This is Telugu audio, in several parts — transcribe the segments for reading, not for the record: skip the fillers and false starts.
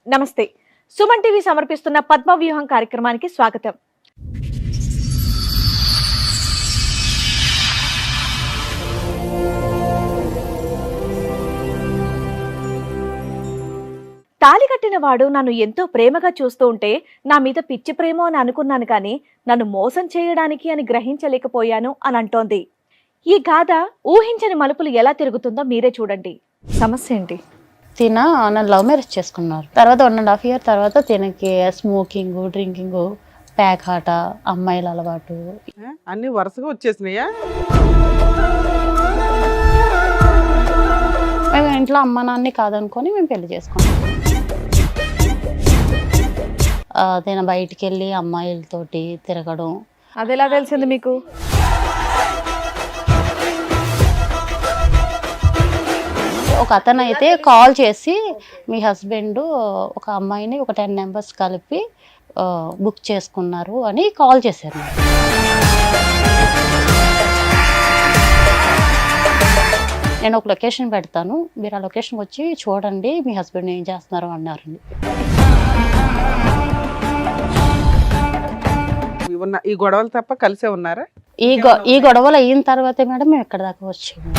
నమస్తే. సుమన్ టీవీ సమర్పిస్తున్న పద్మవ్యూహం కార్యక్రమానికి స్వాగతం. తాళి కట్టిన వాడు నన్ను ఎంతో ప్రేమగా చూస్తూ ఉంటే నా మీద పిచ్చి ప్రేమ అని అనుకున్నాను, కానీ నన్ను మోసం చేయడానికి అని గ్రహించలేకపోయాను అని అంటోంది. ఈ గాథ ఊహించని మలుపులు ఎలా తిరుగుతుందో మీరే చూడండి. సమస్య ఏంటి? నన్ను లవ్ మ్యారేజ్ చేసుకున్నారు. తర్వాత 1.5 years తర్వాత తినకి స్మోకింగ్, డ్రింకింగ్, ప్యాక్ ఆట, అమ్మాయిల అలవాటు అన్ని వరుసగా వచ్చేసినాయా? మేము ఇంట్లో అమ్మ నాన్ని కాదనుకొని మేము పెళ్లి చేసుకున్నాం. తిన బయటికి వెళ్ళి అమ్మాయిలతోటి తిరగడం. అది ఎలా తెలిసింది మీకు? ఒక అతను అయితే కాల్ చేసి మీ హస్బెండ్ ఒక అమ్మాయిని ఒక 10 members కలిపి బుక్ చేసుకున్నారు అని కాల్ చేశారు. నేను ఒక లొకేషన్ పెడతాను, మీరు ఆ లొకేషన్కి వచ్చి చూడండి మీ హస్బెండ్ ఏం చేస్తున్నారు అన్నారండి. ఈ గొడవలు తప్ప కలిసే ఉన్నారా? ఈ గొడవలు అయిన తర్వాతే మేడం మేము ఎక్కడ దాకా వచ్చాము.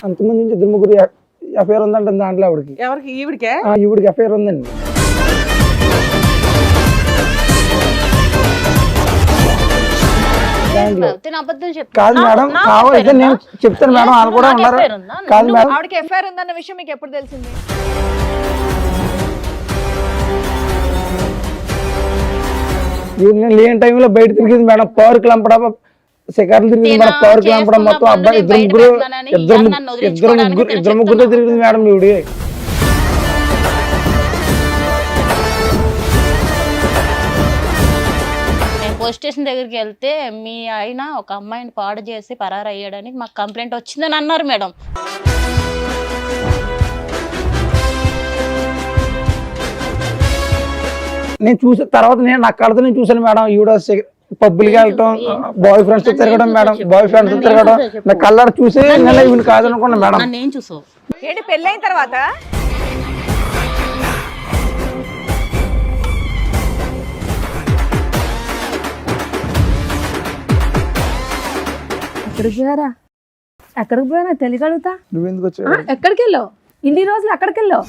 అంతమంది నుంచి 2-3 ఎఫ్ఐఆర్ ఉందంటే దాంట్లో ఆవిడకి. ఎవరికి? ఈవిడికే? ఈవిడికి ఎఫ్ఐఆర్ ఉందండి. కాదు మేడం, కావాలంటే నేను చెప్తాను మేడం, వాళ్ళు కూడా ఉన్నారు. కాదు మేడం, ఆవిడకి ఎఫ్ఐఆర్ ఉందన్న విషయం మీకు ఎప్పుడు తెలిసింది? నేను లేని టైంలో బయట తిరిగింది మేడం. పార్క్ లంపడం, శిఖర్లు తిరిగింది మేడం. పార్క్ లంపడం మొత్తం అబ్బాయి ఇద్దరు ముగ్గురుతో తిరిగింది మేడం ఈవిడి. పోలీస్ స్టేషన్ దగ్గరికి వెళ్తే మీ ఆయన ఒక అమ్మాయిని పాడు చేసి పరారు అయ్యాడని మాకు కంప్లైంట్ వచ్చిందని అన్నారు మేడం. నేను చూసిన తర్వాత నా కళ్ళతో నేను చూసాను మేడం. ఈవిడ పబ్బులకి వెళ్ళటం, బాయ్ ఫ్రెండ్స్ తో తిరగడం మేడం. బాయ్ ఫ్రెండ్స్ తో తిరగడం నా కళ్ళ చూసి నేను ఈవిని కాదనుకున్నా మేడం. నేను చూసావు ఏంటి పెళ్ళైన తర్వాత? ఎక్కడికి పోయినా తెలియగలుగుతా. నువ్వెందుకు వచ్చావు? ఎక్కడికి వెళ్ళావు? ఇన్ని రోజులు ఎక్కడికి వెళ్ళావు?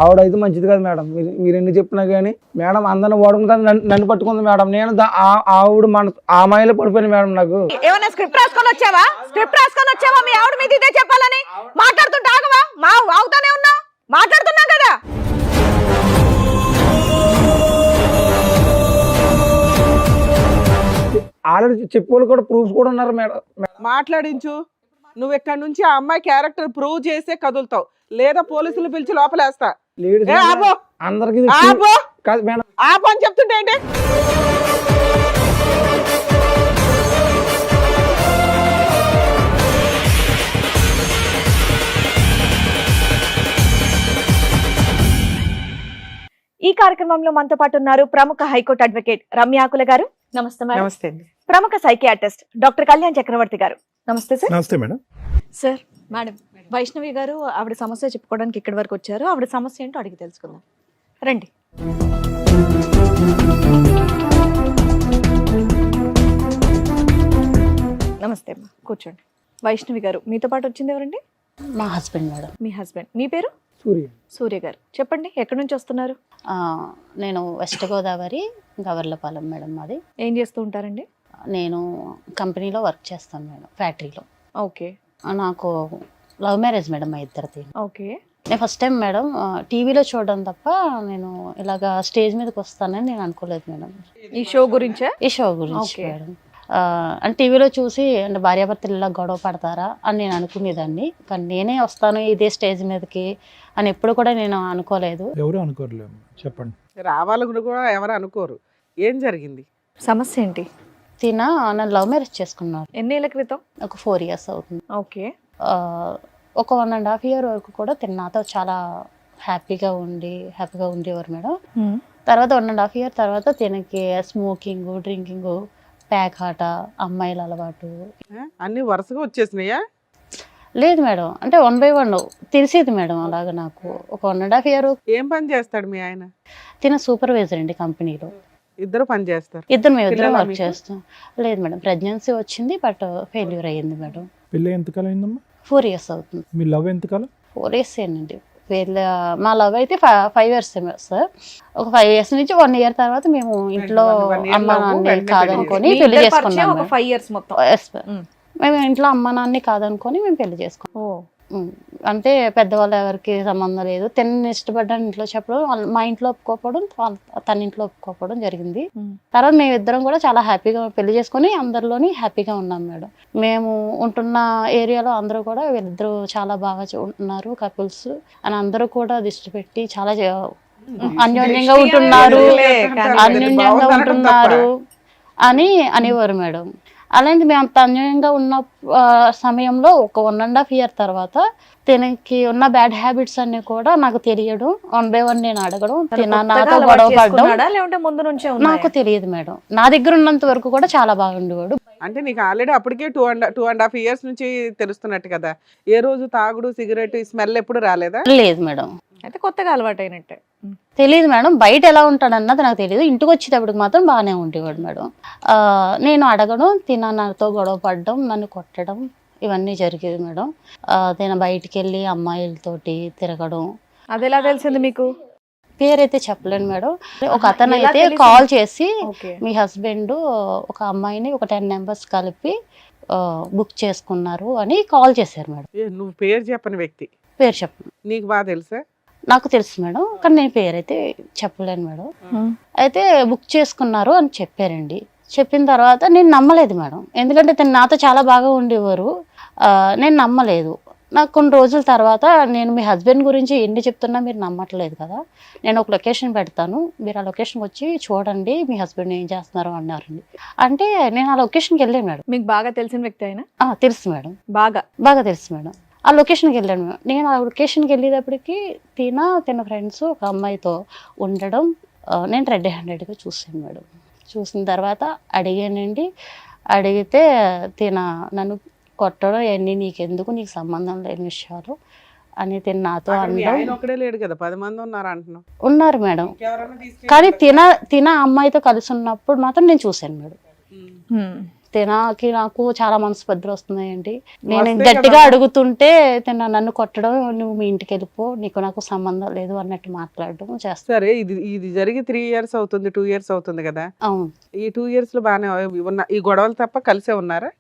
ఆవిడైతే మంచిది కాదు మేడం. మీరు ఎన్ని చెప్పినా కానీ మేడం అందరిని వాడుకుంటా నన్ను పట్టుకుంది మేడం. నేను ఆవిడ మన ఆ మాయలో పడిపోయాను మేడం. నాకు ఏమన్నా స్క్రిప్ట్ రాసుకొని వచ్చావా? స్క్రిప్ట్ రాసుకొని వచ్చావా? మీ ఆవిడ మీద ఇదే చెప్పాలని మాట్లాడుతుంటే ఆగవా? ఆగుతానే ఉన్నావు, మాట్లాడుతున్నావు కదా. ఆల్రెడీ చెప్పుకోవాలి కూడా, ప్రూఫ్స్ కూడా ఉన్నారు మేడం. మాట్లాడించు. నువ్వు ఇక్కడ నుంచి ఆ అమ్మాయి క్యారెక్టర్ ప్రూవ్ చేసే కదులుతావు, లేదా పోలీసులు పిలిచి లోపలేస్తా. అందరికి కాదు మేడం. ఆపు అని చెప్తుంటే ఏంటి? ఈ కార్యక్రమంలో మనతో పాటు ఉన్నారు ప్రముఖ హైకోర్టు అడ్వకేట్ రమ్యాకుల గారు. నమస్తే మేడం. నమస్తే అండి. ప్రముఖ సైకియాట్రిస్ట్ డాక్టర్ కళ్యాణ్ చక్రవర్తి గారు. నమస్తే సార్. నమస్తే మేడం. సార్, మేడం వైష్ణవి గారు ఆవిడ సమస్య చెప్పుకోవడానికి ఇక్కడి వరకు వచ్చారు. ఆవిడ సమస్య ఏంటో అడిగి తెలుసుకుందాం, రండి. నమస్తే అమ్మా, కూర్చోండి. వైష్ణవి గారు, మీతో పాటు వచ్చింది ఎవరండి? మా హస్బెండ్ మేడం. మీ హస్బెండ్. మీ పేరు? సూర్య. సూర్య గారు, చెప్పండి ఎక్కడి నుంచి వస్తున్నారు? నేను వెస్ట్ గోదావరి గవర్లపాలెం మేడం. మాది. ఏం చేస్తూ ఉంటారండి? నేను కంపెనీలో వర్క్ చేస్తాను మేడం, ఫ్యాక్టరీలో. ఓకే. నాకు లవ్ మ్యారేజ్ మేడం మా ఇద్దరిది. ఓకే. నేను ఫస్ట్ టైం మేడం టీవీలో చూడడం తప్ప నేను ఇలాగా స్టేజ్ మీదకి వస్తానని నేను అనుకోలేదు మేడం. ఈ షో గురించా? ఈ షో గురించి మేడం. అంటే టీవీలో చూసి అంటే భార్యాభర్తలు ఇలా గొడవ పడతారా అని నేను అనుకునేదాన్ని, కానీ నేనే వస్తాను ఇదే స్టేజ్ మీదకి అని ఎప్పుడు కూడా నేను అనుకోలేదు. ఎవరు అనుకోరలేము, చెప్పండి. రావాలని కూడా ఎవరు అనుకోరు. ఏం జరిగింది? సమస్య ఏంటి? నన్ను లవ్ మ్యారేజ్ చేసుకున్నారు. ఎన్నేళ్ల క్రితం? ఒక 4 years అవుతుంది. ఓకే. ఒక 1.5 year వరకు కూడా నాతో చాలా హ్యాపీగా ఉండేవారు మేడం. తర్వాత 1.5 year తర్వాత తినకి స్మోకింగ్, డ్రింకింగ్, ప్యాక్ ఆట, అమ్మాయిల అలవాటు. అన్ని వరుసగా వచ్చేసినాయా? లేదు మేడం, అంటే 1 by 1 తెలిసేది మేడం. అలాగా నాకు ఒక 1.5 year. ఏం పని చేస్తాడు మీ ఆయన? తిన సూపర్వైజర్ అండి కంపెనీలో. ఇద్దరు పని చేస్తారు? మేము ఇద్దరం పిల్లలా వర్క్ మీకు? చేస్తాం. లేదు మేడం, ప్రెగ్నెన్సీ వచ్చింది బట్ ఫెయిల్యూర్ అయ్యింది మేడం. పెళ్ళి ఎంతకాలం అయిందమ్మా? 4 years అవుతుంది. మీ లవ్ ఎంతకాలం? 4 years ఏనండి. మా లవ్ అయితే 5 years సార్. ఒక 5 years నుంచి 1 year తర్వాత మేము ఇంట్లో one year అమ్మ love, నాన్న వెంటనే కాదనుకొని మీ పెళ్లి ఇద్దరి పరిచయం చేసుకున్నాం ఒక 5 years మొత్తం. Yes, ma'am. మేము ఇంట్లో అమ్మ నాన్ని కాదనుకొని మేము పెళ్లి చేసుకున్నాం. అంటే పెద్దవాళ్ళు ఎవరికి సంబంధం లేదు. తనని ఇష్టపడ్డాను ఇంట్లో చెప్పడం, మా ఇంట్లో ఒప్పుకోకపోవడం, తన ఇంట్లో ఒప్పుకోకపోవడం జరిగింది. తర్వాత మేము ఇద్దరం కూడా చాలా హ్యాపీగా పెళ్లి చేసుకొని అందరిలోని హ్యాపీగా ఉన్నాం మేడం. మేము ఉంటున్న ఏరియాలో అందరూ కూడా వీళ్ళిద్దరూ చాలా బాగా ఉన్నారు కపుల్స్ అని అందరూ కూడా దృష్టి పెట్టి చాలా అన్యోన్యంగా ఉంటున్నారు, అన్యోన్యంగా ఉంటున్నారు అని అనేవారు మేడం. అలాంటి మేము అంత అన్యాయంగా ఉన్న సమయంలో ఒక 1.5 year తర్వాత తనకి ఉన్న బ్యాడ్ హ్యాబిట్స్ అన్ని కూడా నాకు తెలియడం, 1 by 1 నేను అడగడం, నాతో గొడవ పడడం లేకుంటే ముందు నుంచే నాకు తెలియదు మేడం. నా దగ్గర ఉన్నంత వరకు కూడా చాలా బాగుండేవాడు. అంటే నీకు ఆల్రెడీ అప్పటికే 2.5 years నుంచి తెలుస్తున్నట్టు కదా? ఏ రోజు తాగుడు సిగరెట్ స్మెల్ ఎప్పుడు రాలేదా? లేదు మేడం, అయితే కొత్తగా అలవాటు అయినట్టే. తెలియదు మేడం. బయట ఎలా ఉంటాడు అన్నది నాకు తెలియదు. ఇంటికి వచ్చేటప్పటికి మాత్రం బాగానే ఉండేవాడు మేడం. నేను అడగడం, నాతో గొడవ పడడం, నన్ను కొట్టడం ఇవన్నీ జరిగేది మేడం. నేను బయటికి వెళ్ళి అమ్మాయిలతోటి తిరగడం. అది ఎలా తెలిసింది మీకు? పేరైతే చెప్పలేను మేడం. ఒక అతను ఎలా అయితే తెలిసింది? కాల్ చేసి ఓకే. మీ హస్బెండ్ ఒక అమ్మాయిని ఒక 10 members కలిపి బుక్ చేసుకున్నారు అని కాల్ చేశారు మేడం. నువ్వు పేరు చెప్పని వ్యక్తి పేరు చెప్పను. నీకు బాగా తెలుసా? నాకు తెలుసు మేడం, కానీ నేను పేరైతే చెప్పలేను మేడం. అయితే బుక్ చేసుకున్నారు అని చెప్పారండి. చెప్పిన తర్వాత నేను నమ్మలేదు మేడం, ఎందుకంటే తను నాతో చాలా బాగా ఉండేవారు. నేను నమ్మలేదు. నాకు కొన్ని రోజుల తర్వాత నేను మీ హస్బెండ్ గురించి ఎన్ని చెప్తున్నా మీరు నమ్మట్లేదు కదా, నేను ఒక లొకేషన్ పెడతాను, మీరు ఆ లొకేషన్కి వచ్చి చూడండి మీ హస్బెండ్ ఏం చేస్తున్నారు అన్నారండి. అంటే నేను ఆ లొకేషన్కి వెళ్ళాను మేడం. మీకు బాగా తెలిసిన వ్యక్తి అయినా? తెలుసు మేడం, బాగా తెలుసు మేడం. ఆ లొకేషన్కి వెళ్ళాను మేడం. నేను ఆ లొకేషన్కి వెళ్ళేటప్పటికి తన ఫ్రెండ్స్ ఒక అమ్మాయితో ఉండడం నేను రెడ్ హ్యాండెడ్గా చూసాను మేడం. చూసిన తర్వాత అడిగానండి. అడిగితే నన్ను కొట్టడం ఇవన్నీ నీకెందుకు, నీకు సంబంధం లేని విషయాలు అని నాతో అనడం. ఒకడే లేడు కదా, 10 మంది ఉన్నారు అంటున్నావు. ఉన్నారు మేడం, కానీ అమ్మాయితో కలిసి ఉన్నప్పుడు మాత్రం నేను చూశాను మేడం. నాకు చాలా మనస్పర్ధలు వస్తున్నాయండి. నేను గట్టిగా అడుగుతుంటే నన్ను కొట్టడం, నువ్వు మీ ఇంటికి వెళ్ళిపో, నీకు నాకు సంబంధం లేదు అన్నట్టు మాట్లాడడం చేస్తాను. సరే, ఇది జరిగి 3 years అవుతుంది, 2 years అవుతుంది కదా? అవును. ఈ 2 years లో బాగానే ఉన్న ఈ గొడవలు తప్ప కలిసే ఉన్నారా?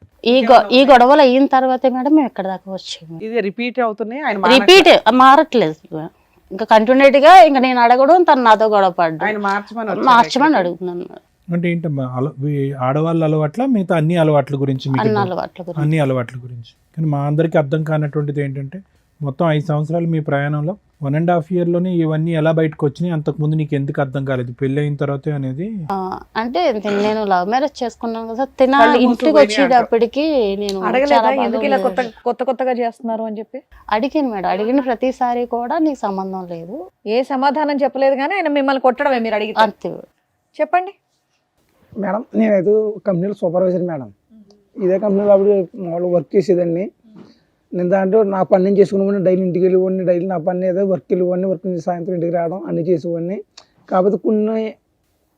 ఈ గొడవలు అయిన తర్వాతే మేడం మేము ఎక్కడ దాకా వచ్చాము. ఇది రిపీట్ అవుతున్నాయి, ఆయన రిపీట్ మారట్లేదు. ఇంకా కంటిన్యూట్ గా ఇంకా నేను అడగడం, తను నాతో గొడవ పడ్డం, ఆయన మార్చమని అడుగుతున్నాను. అంటే ఏంటమ్మా ఆడవాళ్ళ అలవాట్ల మిగతా అన్ని అలవాట్ల గురించి మీకు అన్ని అలవాట్ల గురించి? కానీ మా అందరికీ అర్థం కానటువంటిది ఏంటంటే మొత్తం 5 సంవత్సరాలు మీ ప్రయాణంలో 1.5 year లోనే ఇవన్నీ ఎలా బయటకు వచ్చినాయి, అంతకుముందు నీకు ఎందుకు అర్థం కాలేదు పెళ్లి అయిన తర్వాత అనేది? అంటే నేను లవ్ మ్యారేజ్ చేసుకున్నాను కదా, ఇంటికి వచ్చేటప్పటికి నేను ఎందుకు ఇలా కొత్తగా చేస్తున్నారు అని చెప్పి అడిగాను మేడం. అడిగిన ప్రతిసారి కూడా నీకు సంబంధం లేదు, ఏ సమాధానం చెప్పలేదు, కానీ ఆయన మిమ్మల్ని కొట్టడమే మీరు అడిగి. అంతే. చెప్పండి మేడం. నేనైతే కంపెనీలో సూపర్వైజర్ మేడం. ఇదే కంపెనీలో అప్పుడు మామూలు వర్క్ చేసేదాన్ని. నేను దాంట్లో నా పని నేను చేసుకునేవాడిని, డైలీ ఇంటికి వెళ్ళేవాడిని, డైలీ నా పని ఏదో వర్క్ వెళ్ళేవాడిని, వర్క్ నుంచి సాయంత్రం ఇంటికి రావడం అన్నీ చేసేవాడిని. కాకపోతే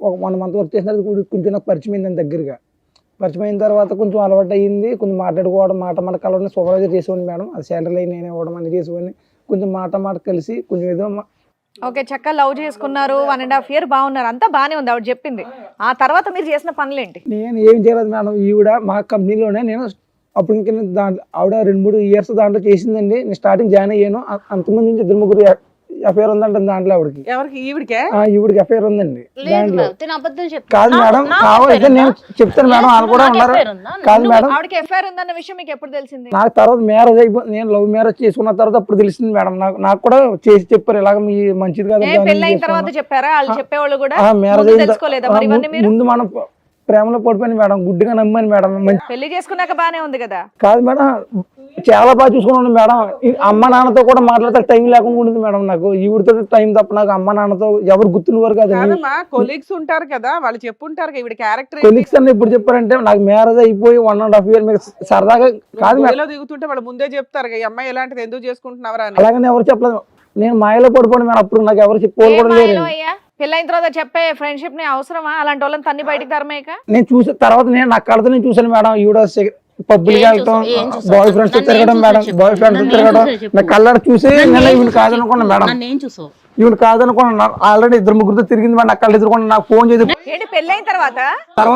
ఒక 1 month వర్క్ చేసిన తర్వాత కొంచెం నాకు పరిచయం అయింది దగ్గరగా. పరిచయం అయిన తర్వాత కొంచెం అలవాటు అయ్యింది, కొంచెం మాట్లాడుకోవడం, మాట కలవడం, సూపర్వైజర్ చేసేవాడిని మేడం. అది శాలరీ అయి నేను ఇవ్వడం అన్నీ చేసేవాడిని. కొంచెం మాట కలిసి కొంచెం ఏదో ఓకే, చక్కగా లవ్ చేసుకున్నారు, 1.5 year బాగున్నారు, అంతా బాగానే ఉంది ఆవిడ చెప్పింది. ఆ తర్వాత మీరు చేసిన పనులేంటి? నేను ఏం చేయలేదు మేడం. ఈవిడ మా కంపెనీలోనే నేను అప్పుడు ఇంకా దాంట్లో ఆవిడ 2-3 years దాంట్లో చేసిందండి. నేను స్టార్టింగ్ జాయిన్ అయ్యాను. అంతకుముందు నుంచి 2-3 ఎఫ్ఐఆర్ ఉందంట దాంట్లో ఆవిడకి. ఎవరికి? ఈవిడికే? ఈవిడికి ఎఫ్ఐఆర్ ఉందండి దాంట్లో. కాదు కాదు మేడం, కావాలంటే నేను చెప్తాను మేడం, వాళ్ళు కూడా ఉన్నారు. కాదు మేడం, ఆవిడకి ఎఫ్ఐఆర్ ఉందన్న విషయం మీకు ఎప్పుడు తెలిసింది? నాకు తర్వాత మ్యారేజ్ అయిపోయి నేను లవ్ మ్యారేజ్ చేసుకున్న తర్వాత అప్పుడు తెలిసింది మేడం. నాకు కూడా చేసి చెప్పారు, ఇలాగ మీ మంచిది కాదు. పెళ్లి అయిన తర్వాత చెప్పారా? వాళ్ళు చెప్పేవాళ్ళు కూడా మ్యారేజ్ తెలుసుకోలేదా మరి ఇవన్నీ మీరు? ముందు మనం ప్రేమలో పడిపోయింది మేడం, గుడ్డిగా నమ్మాను మేడం. పెళ్లి చేసుకున్నాక బానే ఉంది కదా? కాదు మేడం, చాలా బాగా చూసుకున్నాను మేడం. ఈ అమ్మ నాన్నతో కూడా మాట్లాడితే టైం లేకుండా ఉండేది మేడం. నాకు ఈవిడితో టైం తప్ప నాకు అమ్మ నాన్నతో ఎవరు గుర్తున్నవారు కాదు. కాదమ్మా, కొలీగ్స్ ఉంటారు కదా, వాళ్ళు చెప్పుంటారు కదా ఈవిడ క్యారెక్టర్ కొలీగ్స్ అన్న ఇప్పుడు చెప్పారంటే నాకు మ్యారేజ్ అయిపోయి 1.5 year మీకు సరదాగా కాదు మేడం. దిగుతుంటే వాళ్ళు ముందే చెప్తారు ఈ అమ్మాయి ఎలాంటిది ఎందుకు చేసుకుంటున్నావరా అని. అలాగని ఎవరు చెప్పలేదు. నేను మాయలో పడిపోయాను మేడం. అప్పుడు నాకు ఎవరు చెప్పుకోవాలి కూడా లేరు. పెళ్ళైన తర్వాత చెప్పే ఫ్రెండ్షిప్ ని అవసరమా? అలాంటి వాళ్ళని తన్ని బయటికి తరమేక. నేను చూసిన తర్వాత నా కళ్ళతో నేను చూసాను మేడం. ఈవిడ పబ్బులకి వెళ్ళటం, బాయ్ ఫ్రెండ్స్ తిరగడం మేడం, బాయ్ ఫ్రెండ్స్ తిరగడం నా కళ్ళ చూసి నేను ఈవిడ కాదనుకున్నా మేడం. ఈవిడ కాదనుకున్నా. ఆల్రెడీ 2-3 తిరిగింది మేడం. నా కళ్ళు ఎదురుకున్నా. నాకు ఫోన్ చేసి పెళ్ళైన తర్వాత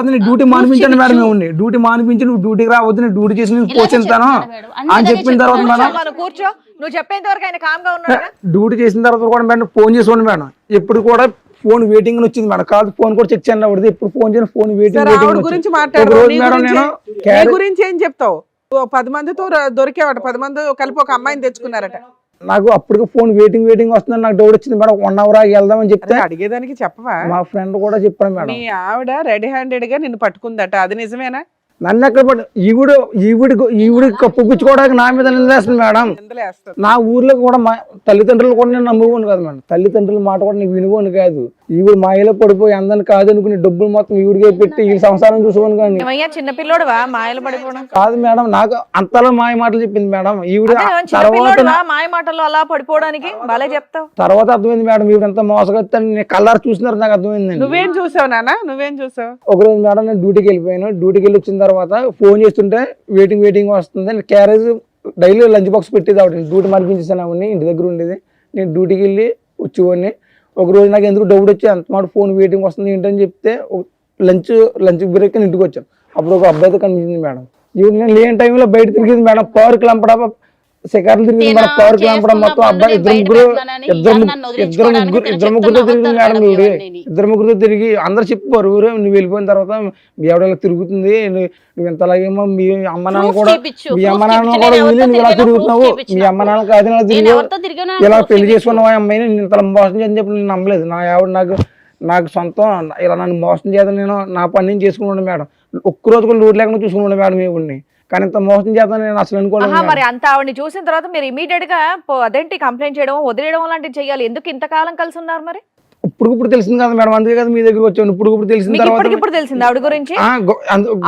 నేను డ్యూటీ మానిపించాను మేడం. మేము డ్యూటీ మానిపించి నువ్వు డ్యూటీకి రావద్దు, నేను డ్యూటీ చేసి నేను పోషిస్తాను అని చెప్పిన తర్వాత మేడం కూర్చో, నువ్వు చెప్పేంత వరకు ఆయన కామ్ గా ఉన్నాడు. డ్యూటీ చేసిన తర్వాత కూడా మేడం ఫోన్ చేసుకోండి మేడం. ఎప్పుడు కూడా ఫోన్ వెయిటింగ్ వచ్చింది మేడం. కాదు ఫోన్ కూడా చెక్ చేయండి. ఆవిడది ఎప్పుడు ఫోన్ చేయండి, ఫోన్ ఆవిడ గురించి మాట్లాడు. మేడం నేను గురించి ఏం చెప్తావు? 10 మందితో దొరికేవాట, 10 మంది కలిపి ఒక అమ్మాయిని తెచ్చుకున్నారట. నాకు అప్పటికి ఫోన్ వెయిటింగ్ వస్తుందని నాకు డౌట్ వచ్చింది మేడం. 1 hour వెళ్దామని చెప్తే అడిగేదానికి చెప్పవా? మా ఫ్రెండ్ కూడా చెప్పాను మేడం. మీ ఆవిడ రెడీ హ్యాండెడ్ గా నిన్ను పట్టుకుందట, అది నిజమేనా? నన్ను ఎక్కడ పట్టు ఈవిడ కప్పుపించుకోవడానికి నా మీద నిందేస్తుంది మేడం. నా ఊర్లో కూడా మా తల్లిదండ్రులు కూడా నేను నమ్ముకోను కాదు మేడం. తల్లిదండ్రుల మాట కూడా నేను వినుకోను కాదు. ఈవిడ మాయలో పడిపోయి అందరిని కాదు అనుకుని డబ్బులు మొత్తం ఈవిడికే పెట్టి ఈ సంసారం చూసుకోను. కానీ చిన్నపిల్లోడువా మాయలు పడిపోవడం కాదు మేడం. నాకు అంతలా మాయ మాటలు చెప్పింది మేడం ఈవిడ. తర్వాత మాయ మాటలు అలా పడిపోవడానికి బాలే చెప్తావు. తర్వాత అర్థమైంది మేడం ఈవిడ ఎంత మోసగొత్తాను. కలర్ చూసినారు నాకు అర్థమైంది. నువ్వేం చూసావు నాన్న? నువ్వేం చూసావు? ఒకరోజు మేడం నేను డ్యూటీకి వెళ్ళిపోయాను. డ్యూటీకి వెళ్ళి వచ్చిన తర్వాత ఫోన్ చేస్తుంటే వెయిటింగ్ వస్తుంది. క్యారేజ్ డైలీ లంచ్ బాక్స్ పెట్టేది ఆవిడ. డ్యూటీ మరిపించేసాను ఆవిడని. ఇంటి దగ్గర ఉండేది. నేను డ్యూటీకి వెళ్ళి వచ్చేవాడిని. ఒకరోజు నాకు ఎందుకు డౌట్ వచ్చి అంత మాట ఫోన్ వెయిటింగ్ వస్తుంది ఏంటని చెప్తే లంచ్ బ్రేక్ అని ఇంటికి వచ్చాను. అప్పుడు ఒక అబ్బాయితో కనిపించింది మేడం. ఈవిడ నేను లేని టైంలో బయట తిరిగింది మేడం. పార్క్ లంపడ శిఖర్లు తిరిగింది మేడం. పార్క్ లంపడ మొత్తం అబ్బాయి ఇద్దరు ముగ్గురుతో తిరిగింది మేడం. ఈవిడ 2-3 తిరిగి అందరు చెప్పారు ఊరే నువ్వు వెళ్ళిపోయిన తర్వాత మీ ఆవిడ తిరుగుతుంది, నువ్వు ఎంతలాగేమో మీ అమ్మ నాన్న కూడా వీళ్ళు నువ్వు ఇలా తిరుగుతున్నావు, మీ అమ్మ నాన్న కాదు తిరిగి ఇలా పెళ్లి చేసుకున్నావు అమ్మాయిని నేను ఇంత మోసం చేయని చెప్పి నేను నమ్మలేదు. నా ఆవిడ నాకు సొంతం ఇలా నన్ను మోసం చేద్దాం నేను నా పని నేను చేసుకున్నాను మేడం. ఒక్కరోజు కూడా లూరు లేకుండా చూసుకున్నాను మేడం ఈవిడ్ని. కానీ ఇంత మోసం చేద్దాం నేను అసలు అనుకోలేదు. మరి అంత ఆవిడని చూసిన తర్వాత మీరు ఇమీడియట్ గా అదేంటి కంప్లైంట్ చేయడం వదిలేయడం లాంటివి చేయాలి. ఎందుకు ఇంతకాలం కలిసి ఉన్నారు? మరి ఇప్పుడు తెలిసింది కదా మేడం. అందుకే కదా మీ దగ్గర వచ్చాను. ఇప్పుడు తెలిసిన తర్వాత ఇప్పుడు తెలిసింది ఆవిడ గురించి.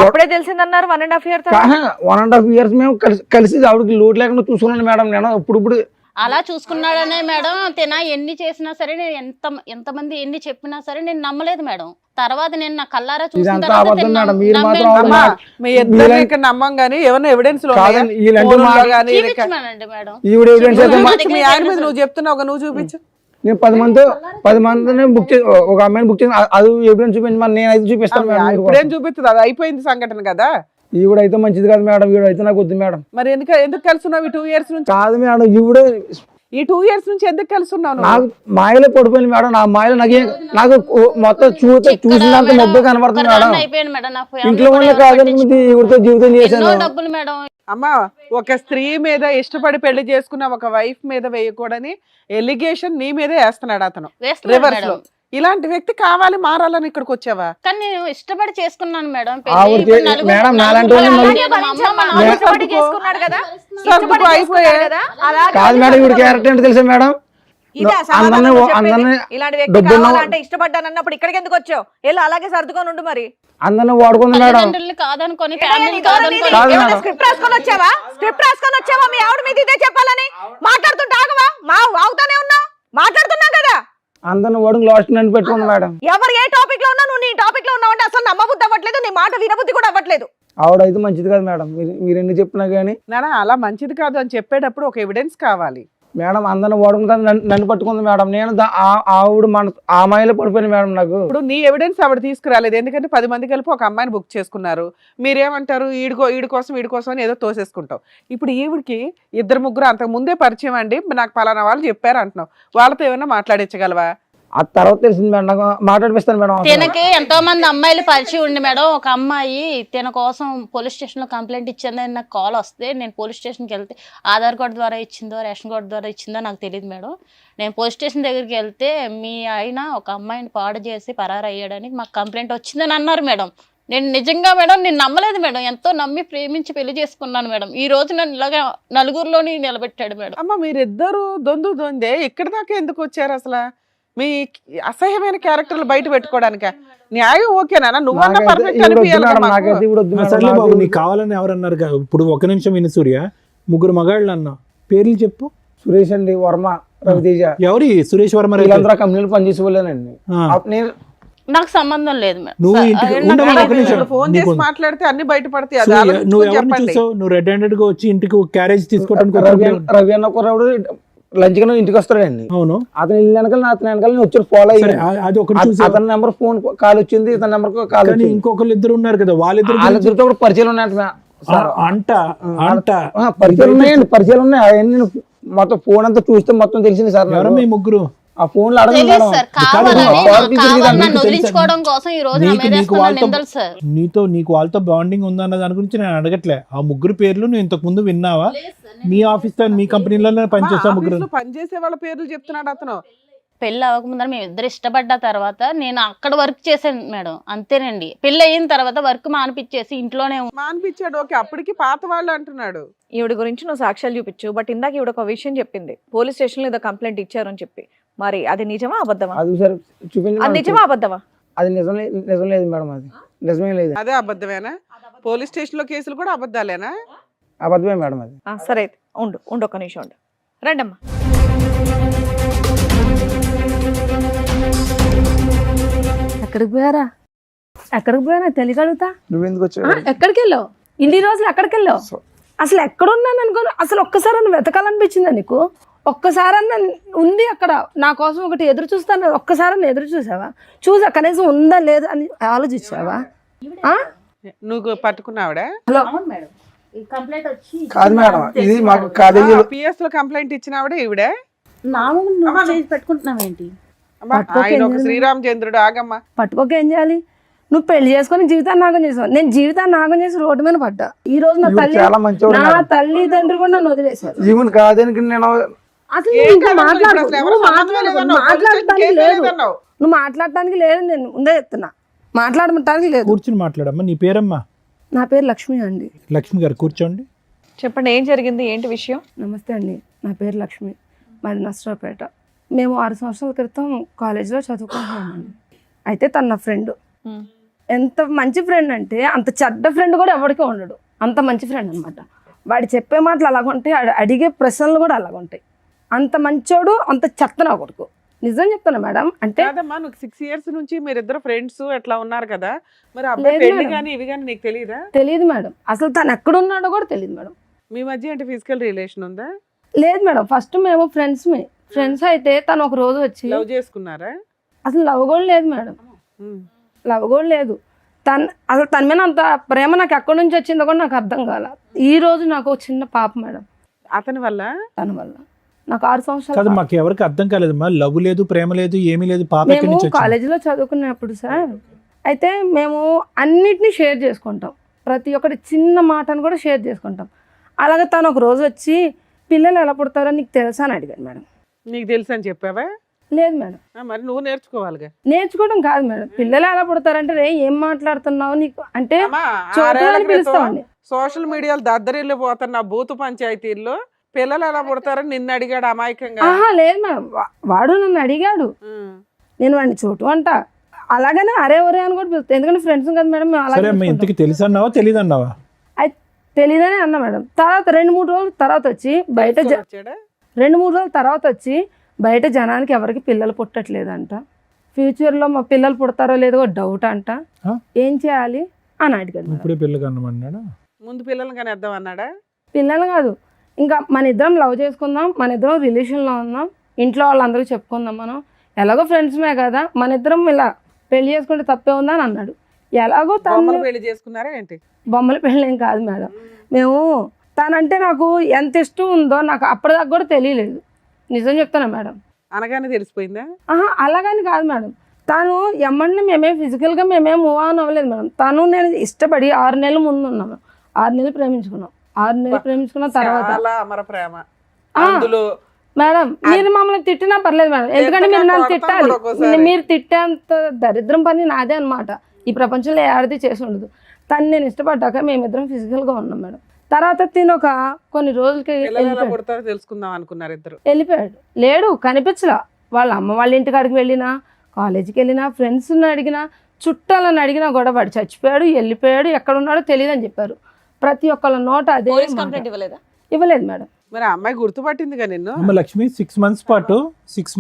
అప్పుడే తెలిసిందన్నారు 1.5 years. 1.5 years మేము కలిసి ఆవిడకి లోటు లేకుండా చూసుకున్నాను మేడం. నేను ఇప్పుడు అలా చూసుకున్నాడనే మేడం. తిన ఎన్ని చేసినా సరే నేను ఎంతమంది ఎన్ని చెప్పినా సరే నేను నమ్మలేదు మేడం. తర్వాత నేను నా కల్లారా చూసిన నమ్మం గానీ ఏమన్నా ఎవిడెన్స్ నువ్వు చెప్తున్నావు, నువ్వు చూపించు. నేను 10 మందిని బుక్ చేసి ఒక అమ్మాయిని బుక్ చేసి అది ఎవిడెన్స్ చూపించి మరి నేను అయితే చూపిస్తాను. ఇప్పుడేం చూపిస్తుంది? అది అయిపోయింది సంఘటన కదా. ఈవిడైతే మంచిది కాదు మేడం. ఈవిడైతే నాకు వద్దు మేడం. మరి ఎందుకు కలుసున్నావు ఈ 2 years నుంచి? కాదు మేడం ఈవిడ ఈ 2 years నుంచి ఎందుకు కలుసున్నావు? నాకు మాయలో పడిపోయింది మేడం. నా మాయలో నాకు మొత్తం చూసినంత మొబ్బు కనబడుతుంది మేడం. ఇంట్లో ఉన్న కాదని ఈవిడతో జీవితం చేశాను. అమ్మా, ఒక స్త్రీ మీద ఇష్టపడి పెళ్లి చేసుకున్న ఒక వైఫ్ మీద వేయకూడని ఎలిగేషన్ నీ మీదే వేస్తున్నాడు అతను రివర్స్ లో. ఇలాంటి వ్యక్తి కావాలి మారాలని ఇక్కడికి వచ్చావా? కానీ నేను ఇష్టపడి చేసుకున్నాను మేడం. కాదు మేడం ఈవిడ క్యారెక్టర్ ఏంటో తెలుసా మేడం? ఇష్టపడ్డానన్నప్పుడు ఇక్కడికి ఎందుకు వచ్చావు? వెళ్ళి అలాగే సర్దుకొని ఉండు. మరి అందరిని వాడుకుంది మేడం. కాదనుకొని స్క్రిప్ట్ రాసుకొని వచ్చావా? మీ ఆవిడ మీద ఇదే చెప్పాలని మాట్లాడుతుంటే ఆగవా? అవుతానే ఉన్నావు, మాట్లాడుతున్నావు కదా. అందరిని వాడుకు లాస్ట్ నన్ను పెట్టుకుంది మేడం. ఎవరు ఏ టాపిక్ లో ఉన్నా నువ్వు నీ టాపిక్ లో ఉన్నావు అంటే అసలు నమ్మబుద్ధి అవ్వట్లేదు, నీ మాట వినబుద్ధి కూడా అవ్వట్లేదు. ఆవిడైతే మంచిది కాదు మేడం. మీరు ఎన్ని చెప్పినా కానీ నానా అలా మంచిది కాదు అని చెప్పేటప్పుడు ఒక ఎవిడెన్స్ కావాలి మేడం. అందరిని వాడుకుంటా నన్ను పట్టుకుంది మేడం. నేను ఆవిడ ఆ మాయలో పడిపోయింది మేడం. నాకు ఇప్పుడు నీ ఎవిడెన్స్ ఆవిడ తీసుకురాలేదు. ఎందుకంటే 10 మంది కలిపి ఒక అమ్మాయిని బుక్ చేసుకున్నారు. మీరేమంటారు? వీడి కోసం అని ఏదో తోసేసుకుంటావు. ఇప్పుడు ఈవిడికి 2-3 అంతకు ముందే పరిచయం అండి, నాకు పలానా వాళ్ళు చెప్పారు అంటున్నావు. వాళ్ళతో ఏమైనా మాట్లాడించగలవా? ఆ తర్వాత తెలిసింది మేడం. నాకు మాట్లాడిపిస్తాను మేడం. తినకి ఎంతో మంది అమ్మాయిలు పరిచయం ఉండి మేడం. ఒక అమ్మాయి తిన కోసం పోలీస్ స్టేషన్ లో కంప్లైంట్ ఇచ్చిందని నాకు కాల్ వస్తే నేను పోలీస్ స్టేషన్కి వెళ్తే ఆధార్ కార్డు ద్వారా ఇచ్చిందో రేషన్ కార్డు ద్వారా ఇచ్చిందో నాకు తెలియదు మేడం. నేను పోలీస్ స్టేషన్ దగ్గరికి వెళ్తే మీ ఆయన ఒక అమ్మాయిని పాడు చేసి పరారు అయ్యాడని మాకు కంప్లైంట్ వచ్చిందని అన్నారు మేడం. నేను నిజంగా మేడం నేను నమ్మలేదు మేడం, ఎంతో నమ్మి ప్రేమించి పెళ్లి చేసుకున్నాను మేడం. ఈ రోజు నన్ను ఇలాగా నలుగురిలోని నిలబెట్టాడు మేడం. అమ్మ మీరిద్దరు దొందే ఇక్కడ దాకా ఎందుకు వచ్చారు అసలు? మీ అసహ్యమైన క్యారెక్టర్లు బయట పెట్టుకోవడానిక? న్యాయం ఓకేనా? నువ్వన్నా నాకైతే పర్ఫెక్ట్ ఈవిడ వద్దు అనిపించాలి మేడం, కదా మాకు. నాకైతే ఈవిడ వద్దు మేడం, సర్లే బాబు, నాకు నీకు కావాలని ఎవరన్నారు ఇప్పుడు? ఒక నిమిషం విను సూర్య, ముగ్గురు మగాళ్ళు అన్నా, పేర్లు చెప్పు. సురేష్ అండి, వర్మ, రవితేజ, ఎవరి? సురేష్ వర్మ రెడ్డి. వీళ్ళందరూ కంపెనీలు పనిచేసే వాళ్ళేనండి. నేను నాకు సంబంధం లేదు మేడం. నువ్వు ఇంటికి నాకు ఉండమ్మా, తెలియదు ఒక నిమిషం. మేడం. ఫోన్ నీకు చేసి మాట్లాడితే అన్ని బయటపడతాయి. అది సూర్య, ఆలోచించుకొని నువ్వు ఎవరిని చెప్పండి. చూసావు? నువ్వు రెడ్ హ్యాండెడ్ గా వచ్చి ఇంటికి క్యారేజ్ తీసుకోవడానికి రవి వచ్చావు. రవి అన్న కుర్రాడు లంచ్ గా ఇంటికి వస్తాడండి. అవును, అతను ఇల్లు వెనకాల అతని వెనకాల నేను వచ్చి ఫాలో సరే, అయ్యాను. అది ఒకటి చూసావు. అతని నెంబర్ ఫోన్ కాల్ వచ్చింది, ఇతని నెంబర్ కాల్ కానీ వచ్చింది. ఇంకొకరు ఇద్దరు ఉన్నారు కదా, వాళ్ళిద్దరు వాళ్ళిద్దరితో కూడా పరిచయాలు ఉన్నాయంట సార్. అంట అంట పరిచయాలు ఉన్నాయండి, పరిచయాలు ఉన్నాయి. అవన్నీ నేను మొత్తం ఫోన్ అంతా చూస్తే మొత్తం తెలిసింది సార్ నాకు. ఎవరు మీ ముగ్గురు? ఆ ఫోన్ లో అడగండి తెలియదు మేడం. సార్, కాదు, కావాలని కాదు, కావాలని నన్ను తెలుసా? వదిలించుకోవడం కోసం ఈ రోజు నా మీద నీకు వేస్తున్న వాళ్ళతో నిందలు సార్. నీకు వాళ్ళతో బాండింగ్ ఉందన్న దాని గురించి నేను అడగట్లే. ఆ ముగ్గురు పేర్లు నువ్వు ఇంతకు ముందు విన్నావా? మీ ఆఫీస్ తో మీ కంపెనీలోనే పనిచేస్తా ముగ్గురు. ఆఫీసులో పనిచేసే వాళ్ళ పేర్లు చెప్తున్నాడు అతను. పెళ్ళి అవ్వకముందర మేము ఇద్దరు ఇష్టపడ్డ తర్వాత నేను అక్కడ వర్క్ చేశాను మేడం, అంతేనండి. పెళ్ళి అయిన తర్వాత వర్క్ మానిపించేసి ఇంట్లోనే మానిపించాడు, ఓకే. అప్పటికి పాత వాళ్ళు అంటున్నాడు. ఈవిడ గురించి నువ్వు సాక్ష్యాలు చూపించు, బట్ ఇందాక ఈవిడ ఒక విషయం చెప్పింది, పోలీస్ స్టేషన్ లో ఏదో కంప్లైంట్ ఇచ్చారని చెప్పి. మరి అది నిజమా అబద్ధమా? అది సార్ చూపించి అది నిజమా అబద్ధమా? అది నిజం లేదు మేడం, అది నిజమే లేదు, అదే అబద్ధమేనా? పోలీస్ స్టేషన్ లో కేసులు కూడా అబద్ధాలేనా? అబద్ధమే మేడం అది. సరే అయితే ఉండు ఒక్క నిమిషం ఉండు. రండమ్మా. ఎక్కడికి పోయారా? ఎక్కడికి పోయారా తెలియగలుగుతా? నువ్వెందుకు వచ్చావు? ఎక్కడికి వెళ్ళావు? ఇన్ని రోజులు ఎక్కడికి వెళ్ళావు? అసలు ఎక్కడున్నాను అనుకో, అసలు ఒక్కసారి వెతకాలనిపించిందా నీకు? ఒక్కసారన్నా ఉంది అక్కడ నా కోసం ఒకటి ఎదురు చూస్తాను, ఒక్కసారన్నా ఎదురు చూసావా? చూసా కనీసం ఉందా లేదా అని ఆలోచించావా? నువ్వు పట్టుకున్నావిడా? హలో కంప్లైంట్ వచ్చి కాదు మేడం, ఇది మాకు కాలేజీలో పిఎస్ లో కంప్లైంట్ ఇచ్చినావిడే ఈవిడే? పెట్టుకుంటున్నావు ఏంటి? అమ్మా, ఆయన ఒక శ్రీరామచంద్రుడు. ఆగమ్మా. పట్టుకోక ఏం చేయాలి? నువ్వు పెళ్లి చేసుకొని జీవితాన్ని నాగం చేసావు, నేను జీవితాన్ని నాగం చేసి రోడ్డు మీద పడ్డా. ఈ రోజు నా తల్లి చాలా మంచివాడు నా మేడం. తల్లిదండ్రులు కూడా నన్ను వదిలేశారు. ఈవెన్ కాదని నేను అసలు ఏం నువ్వు ఇంకా కాదు, మాట్లాడు, అసలు ఎవరు నువ్వు సంబంధమే మాట్లాడు, లేదన్నావు, మాట్లాడటానికి కేసు లేదు, లేదన్నావు. నువ్వు మాట్లాడటానికి లేదు, నేను ముందే చెప్తున్నా, మాట్లాడటానికి లేదు. కూర్చుని మాట్లాడమ్మా. నీ పేరమ్మా? నా పేరు లక్ష్మి అండి. లక్ష్మి గారు కూర్చోండి. చెప్పండి, ఏం జరిగింది, ఏంటి విషయం? నమస్తే అండి, నా పేరు లక్ష్మి, మాది నర్సరావుపేట. మేము 6 సంవత్సరాల క్రితం కాలేజీలో చదువుకుంటున్నామండి. అయితే తన నా ఫ్రెండ్. ఎంత మంచి ఫ్రెండ్ అంటే అంత చెడ్డ ఫ్రెండ్ కూడా ఎవరికి ఉండడు, అంత మంచి ఫ్రెండ్ అనమాట. వాడు చెప్పే మాటలు అలాగుంటాయి, అడిగే ప్రశ్నలు కూడా అలాగుంటాయి. అంత మంచోడు, అంత చెత్త నా కొడుకు. నిజం చెప్తాను మేడం. అంటే కాదమ్మా, నువ్వు 6 years నుంచి మీరిద్దరు ఫ్రెండ్స్ ఎట్లా ఉన్నారు కదా, మరి అబ్బాయి లేదు పెళ్లి మేడం. కానీ ఇవి కానీ నీకు తెలియదా? తెలియదు మేడం, అసలు తను ఎక్కడ ఉన్నాడో కూడా తెలియదు మేడం. మీ మధ్య అంటే ఫిజికల్ రిలేషన్ ఉందా? లేదు మేడం, ఫస్ట్ మేము ఫ్రెండ్స్ అయితే తను ఒక రోజు వచ్చి లవ్ చేసుకున్నారా? అసలు లవ్ కూడా లేదు మేడం, లవ్ కూడా లేదు. అసలు తన మీద అంత ప్రేమ నాకు ఎక్కడి నుంచి వచ్చిందో కూడా నాకు అర్థం కాల. ఈ రోజు నాకు ఒక చిన్న పాప మేడం, అతని వల్ల. తన వల్ల నాకు 6 కాదు, సంవత్సరాలు. మాకు ఎవరికి అర్థం కాలేదమ్మా. లవ్ లేదు, ప్రేమ లేదు, ఏమీ లేదు. పాప ఎక్కడి మేము నుంచి వచ్చింది? కాలేజీలో చదువుకున్నప్పుడు సార్, అయితే మేము అన్నిటినీ షేర్ చేసుకుంటాం, ప్రతి ఒక్కటి చిన్న మాటను కూడా షేర్ చేసుకుంటాం. అలాగే తను ఒక రోజు వచ్చి పిల్లలు ఎలా పుడతారో నీకు తెలుసా అని అడిగాడు మేడం. నీకు తెలుసు అని చెప్పావా? లేదు మేడం. మరి నువ్వు నేర్చుకోవాలిగా. నేర్చుకోవడం కాదు మేడం, పిల్లలు ఎలా పుడతారంటే రే ఏం మాట్లాడుతున్నావు నీకు అంటే అమ్మా, చోటు 6 ఏళ్ల అని క్రితం పిలుస్తామండి. సోషల్ మీడియాలో దద్దరిల్లు పోతున్న బూతు పంచాయతీల్లో పిల్లలు ఎలా పుడతారని నిన్ను అడిగాడు అమాయకంగా. ఆహా లేదు మేడం, వాడు నన్ను అడిగాడు, నేను వాడిని చోటు అంట, అలాగనే అరే ఒరే అని కూడా పిలుస్తాను, ఎందుకంటే ఫ్రెండ్స్ కదా మేడం మేము సరే అమ్మా, అలాగే ఇంతకి తెలుసు అన్నావా తెలియదు అన్నావా? అయితే తెలీదని అన్నా మేడం. తర్వాత 2-3 రోజుల తర్వాత వచ్చి బయట వచ్చాడా? 2-3 రోజుల తర్వాత వచ్చి బయట జనానికి ఎవరికి పిల్లలు పుట్టట్లేదంట, ఫ్యూచర్లో మా పిల్లలు పుడతారో లేదో డౌట్ అంట, ఏం చేయాలి అని అడిగాడు మేడం. ఇప్పుడే పిల్లలు కన్నమన్నాడా? ముందు పిల్లల్ని కానీ వేద్దాం అన్నాడా? పిల్లలు కాదు, ఇంకా మన ఇద్దరం లవ్ చేసుకుందాం, మన ఇద్దరం రిలేషన్లో ఉందాం, ఇంట్లో వాళ్ళందరికీ చెప్పుకుందాం, మనం ఎలాగో ఫ్రెండ్స్మే కదా, మన ఇద్దరం ఇలా పెళ్లి చేసుకుంటే తప్పే ఉందా అని అన్నాడు. ఎలాగో తను పెళ్లి చేసుకున్నారా ఏంటి? బొమ్మల పెళ్ళి ఏం కాదు మేడం, మేము తనంటే నాకు ఎంత ఇష్టం ఉందో నాకు అప్పటిదాకా కూడా తెలియలేదు, నిజం చెప్తాను మేడం. అనగానే తెలిసిపోయిందా? ఆహా అలాగని కాదు మేడం, తను ఎమ్మడిని మేమేం ఫిజికల్గా మేమేం మూవ్ ఆన్ అవ్వలేదు మేడం. తను నేను ఇష్టపడి 6 నెలల ముందు ఉన్నాము, 6 నెలలు ప్రేమించుకున్నాం, 6 నెలలు ప్రేమించుకున్న తర్వాత చాలా అమర ప్రేమ అందులో. మేడం మీరు మమ్మల్ని తిట్టినా పర్లేదు మేడం, ఎందుకంటే మీరు నన్ను తిట్టాలి, మీరు తిట్టేంత దరిద్రం పని నాదే అనమాట. ఈ ప్రపంచంలో ఆడది చేసి ఉండదు. తను నేను ఇష్టపడ్డాక మేమిద్దరం ఫిజికల్గా ఉన్నాం మేడం. తర్వాత తిను ఒక కొన్ని రోజులకి పిల్లలు ఎలా పుడతారో తెలుసుకుందాం అనుకున్నారు ఇద్దరు. వెళ్ళిపోయాడు. లేడు, కనిపించలా. వాళ్ళ అమ్మ వాళ్ళ ఇంటికాడికి వెళ్ళినా, కాలేజీకి వెళ్ళినా, ఫ్రెండ్స్ని అడిగినా, చుట్టాలని అడిగినా కూడా వాడు చచ్చిపోయాడు, వెళ్ళిపోయాడు, ఎక్కడ ఉన్నాడో తెలియదు అని చెప్పారు. ప్రతి ఒక్కళ్ళ నోట అదే పోలీస్ మాట. కంప్లైంట్ ఇవ్వలేదా? ఇవ్వలేదు మేడం. మరి ఆ అమ్మాయి గుర్తుపట్టిందిగా నిన్ను. అమ్మ లక్ష్మి 6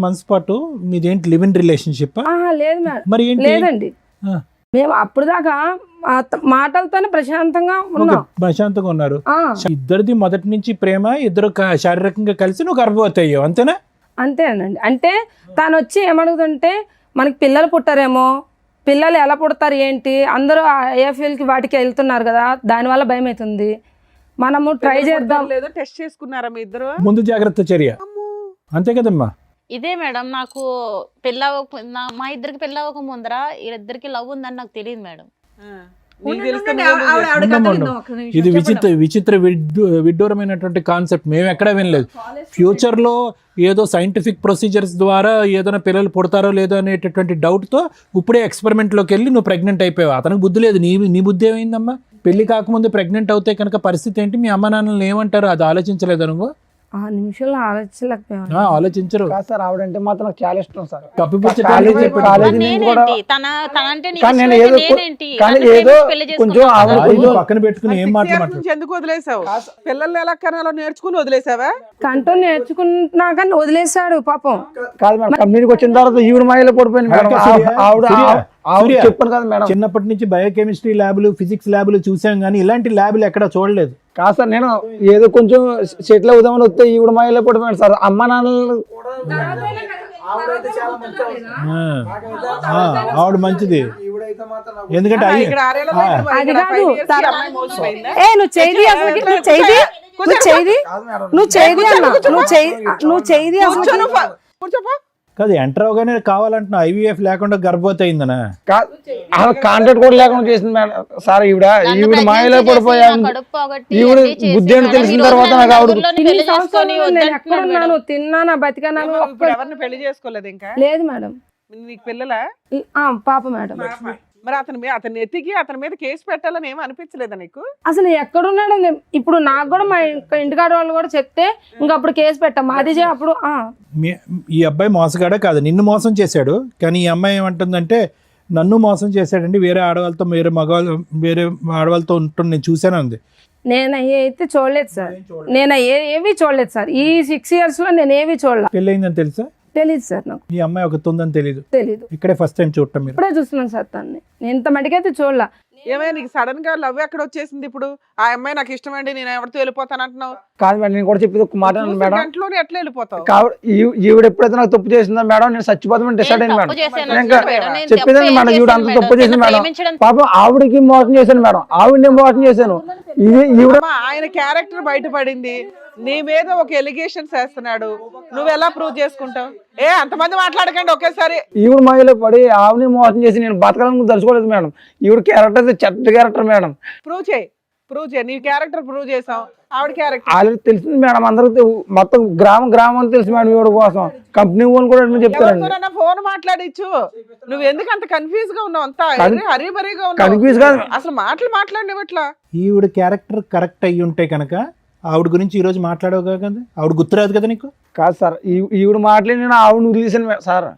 months పాటు మీదేంటి లివ్ ఇన్ రిలేషన్షిప్? లేదు మేడం, మరి ఏంటి? లేదండి. ఆ. మేము అప్పుడు దాకా మాటలతోనే ప్రశాంతంగా ఉన్నాం. ప్రశాంతంగా ఉన్నారు. ఆ, ఇద్దరిది మొదటి నుంచి ప్రేమ, ఇద్దరు శారీరకంగా కలిసి నువ్వు గర్భవతి అయ్యావు, అంతేనా? అంతేనండి. అంటే తను వచ్చి ఏమడుగుతుంటే మనకి పిల్లలు పుట్టారేమో, పిల్లలు ఎలా పుడతారు ఏంటి, అందరూ ఐఎఫ్ఎల్కి వాటికి వెళ్తున్నారు కదా, దానివల్ల భయం అవుతుంది, మనము ట్రై చేద్దాం. లేదో టెస్ట్ చేసుకున్నారా మీ ఇద్దరు? ముందు జాగ్రత్త చర్య, అంతే కదమ్మా? ఇదే మేడం, నాకు మా ఇద్దరికి పెళ్ళి అవ్వక ముందర వీళ్ళిద్దరికి లవ్ ఉందని నాకు తెలియదు మేడం. ఇది విచిత్ర విడ్డూరమైనటువంటి కాన్సెప్ట్. మేము ఎక్కడా వినలేదు. ఫ్యూచర్ లో ఏదో సైంటిఫిక్ ప్రొసీజర్స్ ద్వారా ఏదైనా పిల్లలు పుడతారో లేదో అనేటటువంటి డౌట్ తో ఇప్పుడే ఎక్స్పెరిమెంట్ లోకి వెళ్ళి నువ్వు ప్రెగ్నెంట్ అయిపోయావు. అతనికి బుద్ధి లేదు, నీ బుద్ధి ఏమైందమ్మా? పెళ్లి కాకముందు ప్రెగ్నెంట్ అవుతే కనుక పరిస్థితి ఏంటి? మీ అమ్మ నాన్నలు ఏమంటారు? అది ఆలోచించలేదు నువ్వు? ఆ నిమిషంలో ఆలోచించలేకపోయాను. ఆలోచించరు. కాదు సార్, ఆవిడంటే మాత్రం నాకు చాలా ఇష్టం సార్. కప్పిపుచ్చడానికి పక్కన పెట్టుకుని ఏం మాట్లాడుతున్నారు? ఎందుకు వదిలేసావు? పిల్లల్ని ఎలా కనాలో నేర్చుకుని వదిలేసావా? కంటూ నేర్చుకున్నాక వదిలేశాడు పాపం. కాదు మేడం, కంపెనీకి వచ్చిన తర్వాత ఈవిడ మాయలో పడిపోయింది మేడం. ఆవిడ చెప్పాను కదా మేడం, చిన్నప్పటి నుంచి బయోకెమిస్ట్రీ ల్యాబ్లు, ఫిజిక్స్ ల్యాబ్లు చూసాం కానీ ఇలాంటి ల్యాబ్లు ఎక్కడ చూడలేదు. కాదు సార్, నేను ఏదో కొంచెం సెటిల్ అవుదామని వస్తే ఈవిడ మాయలో పడిపోయాను సార్. అమ్మ నాన్నలు ఆవిడ మంచిది, ఎందుకంటే ఇక్కడ ఆరేళ్ళ బయట అది కాదు. అమ్మాయి మోసపోయిందా? నువ్వు చేయి అసలు, నువ్వు చేయి అసలు. కూర్చోపా. కాదు, ఎంటర్ అవగానే కావాలంటున్నా ఐవీఎఫ్ లేకుండా గర్భవతి అయిందనా? కాంట్రాక్ట్ కూడా లేకుండా చేసింది మేడం సార్. ఈవిడ మాయలో పడిపోయాను. ఈవిడ బుద్ధి అని తెలిసిన తర్వాత నాకు ఆవిడ ఎక్కడున్నాను, తిన్నానా, బతికాను. ఇప్పుడు ఎవరిని పెళ్లి చేసుకోలేదు ఇంకా? లేదు మేడం. నీకు పిల్లలా? పాప మేడం. మరి అతన్ని ఎత్తికి అతని మీద కేసు పెట్టాలని ఏమి అనిపించలేదా నీకు? అసలు ఎక్కడున్నాడు? ఇప్పుడు నాకు కూడా మా ఇంటికాడ వాళ్ళు కూడా చెప్తే ఇంకా అప్పుడు కేసు పెట్టాం. మాది అప్పుడు ఈ అబ్బాయి మోసగాడే కాదు, నిన్ను మోసం చేశాడు. కానీ ఈ అమ్మాయి ఏమంటుందంటే నన్ను మోసం చేశాడండి, వేరే ఆడవాళ్ళతో వేరే ఆడవాళ్ళతో ఉంటుంది, నేను చూశాను అంది. నేను అయితే చూడలేదు సార్, నేను ఏవి చూడలేదు సార్. ఈ 6 years లో నేను ఏవి చూడలేదు. పెళ్ళయిందని తెలుసా? తెలీదు సార్ నాకు. ఈ అమ్మాయి ఒక ఉందని తెలీదు? ఇక్కడే ఫస్ట్ టైం చూడటం మీరు? ఇప్పుడే చూస్తున్నాను సార్ తన్ని. నేను ఇంత మటుకైతే చూడలా. ఏమైనా నీకు సడన్ గా లవ్ ఎక్కడ వచ్చేసింది? ఇప్పుడు ఆ అమ్మాయి నాకు ఇష్టమండి, నేను ఎవరితో వెళ్ళిపోతాను అంటున్నావు. కాదు మేడం, నేను కూడా చెప్పేది ఒక మాట మేడం. గంటలోనే ఎట్లా వెళ్ళిపోతావు? ఈవిడ ఎప్పుడైతే నాకు తప్పు చేసిందో మేడం, నేను చచ్చిపోతామని డిసైడ్ అయింది మేడం. చెప్పేదండి మేడం, ఈవిడ అంత తప్పు చేసింది మేడం. పాపం ఆవిడకి మోసం చేశాను మేడం, ఆవిడని మోసం చేశాను. ఆయన క్యారెక్టర్ బయటపడింది, నీ మీద ఒక ఎలిగేషన్స్ వేస్తున్నాడు, నువ్వు ఎలా ప్రూవ్ చేసుకుంటావు? అంతమంది మాట్లాడకండి ఒకేసారి. ఈవిడ మాయలో పడి ఆవిడని మోసం చేసి నేను బతకాలని తెలుసుకోలేదు మేడం. ఈవిడ క్యారెక్టర్ చెడ్డ క్యారెక్టర్ మేడం. ప్రూవ్ చేయి. నీ క్యారెక్టర్ ప్రూవ్ చేసాం, ఆవిడ క్యారెక్టర్ ఆల్రెడీ తెలిసింది మేడం. అందరికి మొత్తం గ్రామం తెలుసు మేడం. ఈవిడ కోసం కంపెనీ వాళ్ళు కూడా చెప్తారండి. ఫోన్ మాట్లాడిచ్చు. నువ్వు ఎందుకు అంత కన్ఫ్యూజ్ గా ఉన్నావు? అంతా హరిబరిగా కన్ఫ్యూజ్ గా అసలు మాట్లాడినట్లా. ఈవిడ క్యారెక్టర్ కరెక్ట్ అయ్యి ఉంటే కనుక ఆవిడ గురించి ఈ రోజు మాట్లాడవు కదా, ఆవిడ గుర్తురాదు కదా నీకు? కాదు సార్, ఈవిడ మాటలు నేను ఆవిడ వదిలేసాను సార్.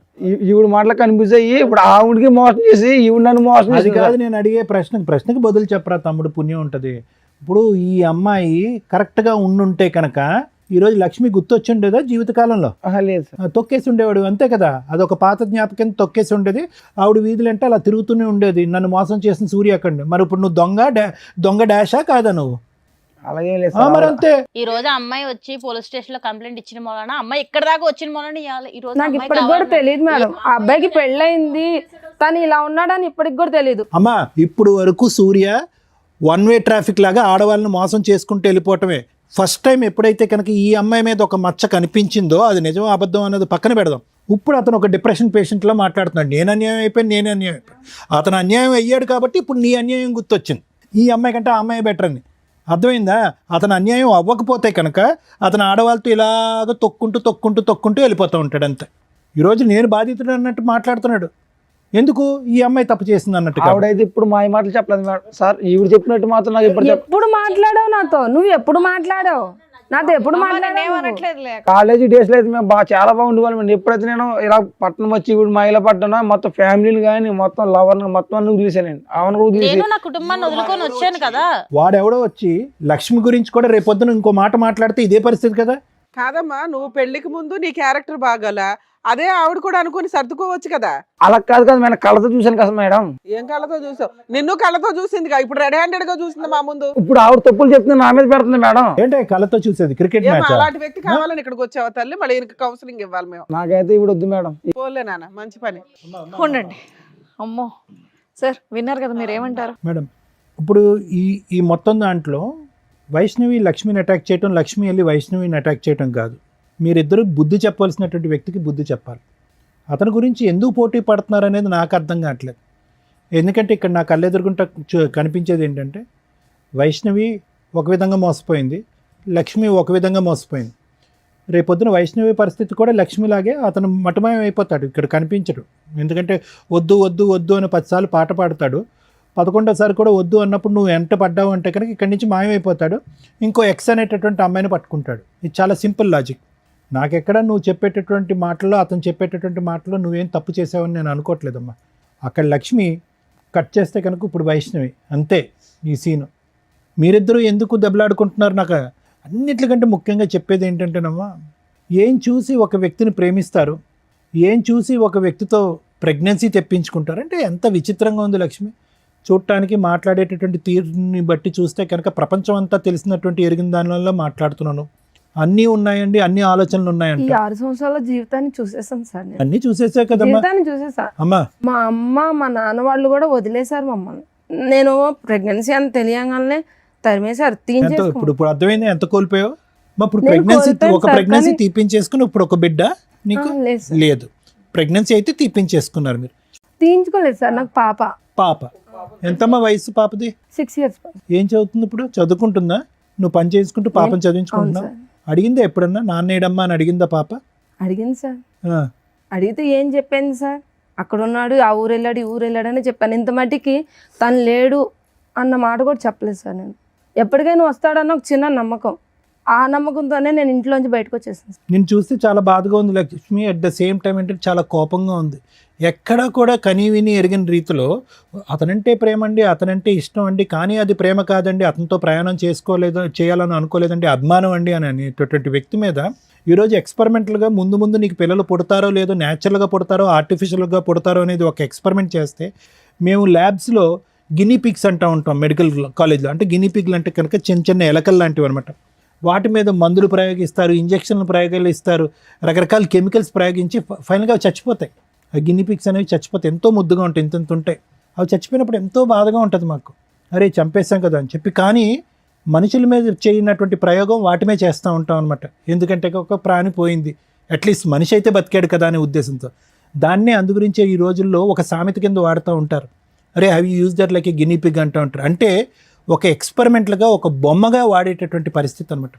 ఈవిడ మాటలు కనిపిస్తే ఇప్పుడు ఆవిడకి మోసం చేసి ఈవిడ నన్ను మోసం చేసి కాదు. నేను అడిగే ప్రశ్నకి బదులు చెప్పరా తమ్ముడు, పుణ్యం ఉంటుంది. ఇప్పుడు ఈ అమ్మాయి కరెక్ట్ గా ఉండుంటే కనుక ఈ రోజు లక్ష్మి గుర్తొచ్చి ఉండేదా జీవితకాలంలో? లేదు సార్, తొక్కేసి ఉండేవాడు, అంతే కదా. అదొక పాత జ్ఞాపకం, తొక్కేసి ఉండేది. ఆవిడ వీధులంటే అలా తిరుగుతూనే ఉండేది, నన్ను మోసం చేసిన సూర్యకండి. మరి ఇప్పుడు నువ్వు దొంగ డాషా కాదా నువ్వు? అలాగే లేదు మరి అంతే. ఈ రోజు అమ్మాయి వచ్చి పోలీస్ స్టేషన్ లో కంప్లైంట్ ఇచ్చిన మూలన, అమ్మాయి ఇక్కడ దాకా వచ్చిన మూలన ఈ రోజు నాకు ఇప్పటికి కూడా తెలియదు మేడం. ఆ అబ్బాయికి పెళ్ళయింది, తను ఇలా ఉన్నాడని ఇప్పటికి కూడా తెలియదు. అమ్మా, ఇప్పుడు వరకు సూర్య 1-way ట్రాఫిక్ లాగా ఆడవాళ్ళని మోసం చేసుకుంటూ వెళ్ళిపోవటమే. ఫస్ట్ టైం ఎప్పుడైతే కనుక ఈ అమ్మాయి మీద ఒక మచ్చ కనిపించిందో, అది నిజం అబద్ధం అనేది పక్కన పెడదాం. ఇప్పుడు అతను ఒక డిప్రెషన్ పేషెంట్లో మాట్లాడుతున్నాడు. నేను అన్యాయం అయిపోయాను. అతను అన్యాయం అయ్యాడు కాబట్టి ఇప్పుడు నీ అన్యాయం గుర్తొచ్చింది. ఈ అమ్మాయి కంటే ఆ అమ్మాయి బెటర్ అని అర్థమైందా? అతను అన్యాయం అవ్వకపోతే కనుక అతను ఆడవాళ్ళతో ఇలాగ తొక్కుంటూ వెళ్ళిపోతూ ఉంటాడు అంతే. ఈరోజు నేను బాధితుడు అన్నట్టు మాట్లాడుతున్నాడు. ఎందుకు ఈ అమ్మాయి తప్పు చేసింది అన్నట్టుగా. ఆవిడైతే ఇప్పుడు మా మాటలు చెప్పలేదు మేడం సార్. ఈవిడ చెప్పినట్టు మాత్రం నాకు ఇప్పుడు ఎప్పుడు మాట్లాడావు నాతో? నువ్వు ఎప్పుడు మాట్లాడావు నాతో? ఎప్పుడు మాట్లాడావు? ఏమనట్లేదులే. కాలేజీ డేస్ లో అయితే మేము చాలా బాగుండేవాళ్ళం. ఎప్పుడైతే నేను ఇలా పట్టణం వచ్చి ఇప్పుడు మహిళ పట్టణం మొత్తం ఫ్యామిలీని కానీ మొత్తం లవర్ని మొత్తం అన్ని వదిలేసాను. ఆమెను వదిలేసి నేను నా కుటుంబాన్ని వదులుకొని వచ్చాను కదా. వాడెవడో వచ్చి లక్ష్మి గురించి కూడా రేపొద్దున ఇంకో మాట మాట్లాడితే ఇదే పరిస్థితి కదా. కాదమ్మా, నువ్వు పెళ్లికి ముందు నీ క్యారెక్టర్ బాగాల, అదే ఆవిడ కూడా అనుకుని సర్దుకోవచ్చు కదా. అలా కాదు కదా మేడం, కళ్ళతో చూశాను కదా మేడం. ఏం కళ్ళతో చూసావు? నిన్ను కళ్ళతో చూసింది, ఇప్పుడు రెడ్ హ్యాండెడ్ గా చూసింది మా ముందు. ఇప్పుడు ఆవిడ తప్పులు చెప్తుంది నా మీద పెడుతుంది మేడం. ఏంటంటే కళ్ళతో చూసేది క్రికెట్ ఏమో మ్యాచ్. అలాంటి వ్యక్తి కావాలని ఇక్కడికి వచ్చావా తల్లి? మళ్ళీ ఈయనకి కౌన్సిలింగ్ ఇవ్వాలి మేము. నాకైతే ఇప్పుడు వద్దు మేడం. పోలే నాన్న, మంచి పని. ఉండండి. అమ్మో సార్, విన్నారు కదా, మీరు ఏమంటారు? మేడం ఇప్పుడు ఈ మొత్తం దాంట్లో వైష్ణవి లక్ష్మిని అటాక్ చేయటం, లక్ష్మి వెళ్ళి వైష్ణవిని అటాక్ చేయటం కాదు. మీరిద్దరూ బుద్ధి చెప్పాల్సినటువంటి వ్యక్తికి బుద్ధి చెప్పాలి. అతని గురించి ఎందుకు పోటీ పడుతున్నారు అనేది నాకు అర్థం కావట్లేదు. ఎందుకంటే ఇక్కడ నా కళ్ళెదురుగుంటా కనిపించేది ఏంటంటే వైష్ణవి ఒక విధంగా మోసపోయింది, లక్ష్మి ఒక విధంగా మోసపోయింది. రేపొద్దున వైష్ణవి పరిస్థితి కూడా లక్ష్మిలాగే అతను మటమయం అయిపోతాడు, ఇక్కడ కనిపించడు. ఎందుకంటే వద్దు వద్దు వద్దు అని 10 సార్లు పాట పాడతాడు, 11వ కూడా వద్దు అన్నప్పుడు నువ్వు ఎంట పడ్డావు అంటే కనుక ఇక్కడి నుంచి మాయమైపోతాడు, ఇంకో ఎక్స్ అనేటటువంటి అమ్మాయిని పట్టుకుంటాడు. ఇది చాలా సింపుల్ లాజిక్. నాకెక్కడ నువ్వు చెప్పేటటువంటి మాటల్లో, అతను చెప్పేటటువంటి మాటల్లో నువ్వేం తప్పు చేసావని నేను అనుకోవట్లేదమ్మా. అక్కడ లక్ష్మి కట్ చేస్తే కనుక ఇప్పుడు వైష్ణవి, అంతే ఈ సీను. మీరిద్దరూ ఎందుకు దెబ్బలాడుకుంటున్నారు? నాకు అన్నిటికంటే ముఖ్యంగా చెప్పేది ఏంటంటేనమ్మా, ఏం చూసి ఒక వ్యక్తిని ప్రేమిస్తారు, ఏం చూసి ఒక వ్యక్తితో ప్రెగ్నెన్సీ తెప్పించుకుంటారు అంటే ఎంత విచిత్రంగా ఉంది లక్ష్మి. చూడటానికి మాట్లాడేటటువంటి తీరుని బట్టి చూస్తే కనుక ప్రపంచం అంతా తెలిసినటువంటి ఎరిగిన దానివల్ల మాట్లాడుతున్నాను. అన్నీ ఉన్నాయండి, అన్ని ఆలోచనలు ఈ ఉన్నాయంట. 6 సంవత్సరాల జీవితాన్ని చూసేసాను సార్ నేను. అన్నీ చూసేసా కదమ్మా. జీవితాన్ని చూసేసా. అమ్మా మా అమ్మ మా నాన్న వాళ్ళు కూడా వదిలేశారు మమ్మల్ని. నేను ప్రెగ్నెన్సీ అని తెలియగానే తరిమేశారు, ఎంత తీయించేసుకున్నాను. ఇప్పుడు అర్థమైంది ఎంత కోల్పోయావు. ఇప్పుడు నేను ప్రెగ్నెన్సీ, కోల్పోయాను ఒక సార్, ప్రెగ్నెన్సీ కానీ- తీపించేసుకుని ఇప్పుడు ఒక బిడ్డ నీకు లేదు సార్, లేదు. ప్రెగ్నెన్సీ అయితే తీపించేసుకున్నారు మీరు. తీయించుకోలేదు సార్. నాకు పాప ఎంతమ్మా వయసు పాపది? 6 years. ఏం చదువుతుంది ఇప్పుడు? చదువుకుంటుందా? నువ్వు పని చేసుకుంటూ పాపను అవును చదివించుకుంటున్నావు? సార్. అడిగిందా ఎప్పుడన్నా నాన్న ఏడమ్మా అని అడిగిందా పాప? అడిగింది సార్. ఆ, అడిగితే ఏం చెప్పింది సార్, అక్కడ ఉన్నాడు, ఆ ఊరు వెళ్ళాడు, ఈ ఊరు వెళ్ళాడు అని చెప్పాను. ఇంత మట్టికి తను లేడు అన్న మాట కూడా చెప్పలేదు సార్. నేను ఎప్పటికైనా వస్తాడన్న ఒక చిన్న నమ్మకం, ఆ నమ్మకంతోనే నేను ఇంట్లోంచి బయటకు వచ్చేసాను. నేను చూస్తే చాలా బాధగా ఉంది Lakshmi. At the same time అంటే చాలా కోపంగా ఉంది. ఎక్కడా కూడా కనీవిని ఎరిగిన రీతిలో అతనంటే ప్రేమ అండి, అతనంటే ఇష్టం అండి, కానీ అది ప్రేమ కాదండి, అతనితో ప్రయాణం చేయాలని అనుకోలేదండి, అభిమానం అండి అని అనేటటువంటి వ్యక్తి మీద ఈరోజు ఎక్స్పెరిమెంటల్గా ముందు ముందు నీకు పిల్లలు పుడతారో లేదో, న్యాచురల్గా పుడతారో ఆర్టిఫిషియల్గా పుడతారో అనేది ఒక ఎక్స్పెరిమెంట్ చేస్తే, మేము ల్యాబ్స్లో గినీ పిగ్స్ అంటూ ఉంటాం మెడికల్ కాలేజ్లో. అంటే గినీ పిగ్లు అంటే కనుక చిన్న చిన్న ఎలకలు లాంటివి అనమాట. వాటి మీద మందులు ప్రయోగిస్తారు, ఇంజక్షన్లు ప్రయోగాలు ఇస్తారు, రకరకాల కెమికల్స్ ప్రయోగించి ఫైనల్గా చచ్చిపోతాయి. ఆ గినీ పిగ్స్ అనేవి చచ్చిపోతాయి. ఎంతో ముద్దుగా ఉంటాయి, ఇంత ఉంటాయి. అవి చచ్చిపోయినప్పుడు ఎంతో బాధగా ఉంటుంది మాకు, అరే చంపేస్తాం కదా అని చెప్పి. కానీ మనుషుల మీద చేయనటువంటి ప్రయోగం వాటి మీద చేస్తూ ఉంటాం అనమాట. ఎందుకంటే ఒక ప్రాణి పోయింది, అట్లీస్ట్ మనిషి అయితే బతికాడు కదా అనే ఉద్దేశంతో. దాన్నే అందుగురించే ఈ రోజుల్లో ఒక సామెత కింద వాడుతూ ఉంటారు, అరే have you use that like a guinea pig అంటూ ఉంటారు. అంటే ఒక ఎక్స్పెరిమెంట్లుగా, ఒక బొమ్మగా వాడేటటువంటి పరిస్థితి అనమాట.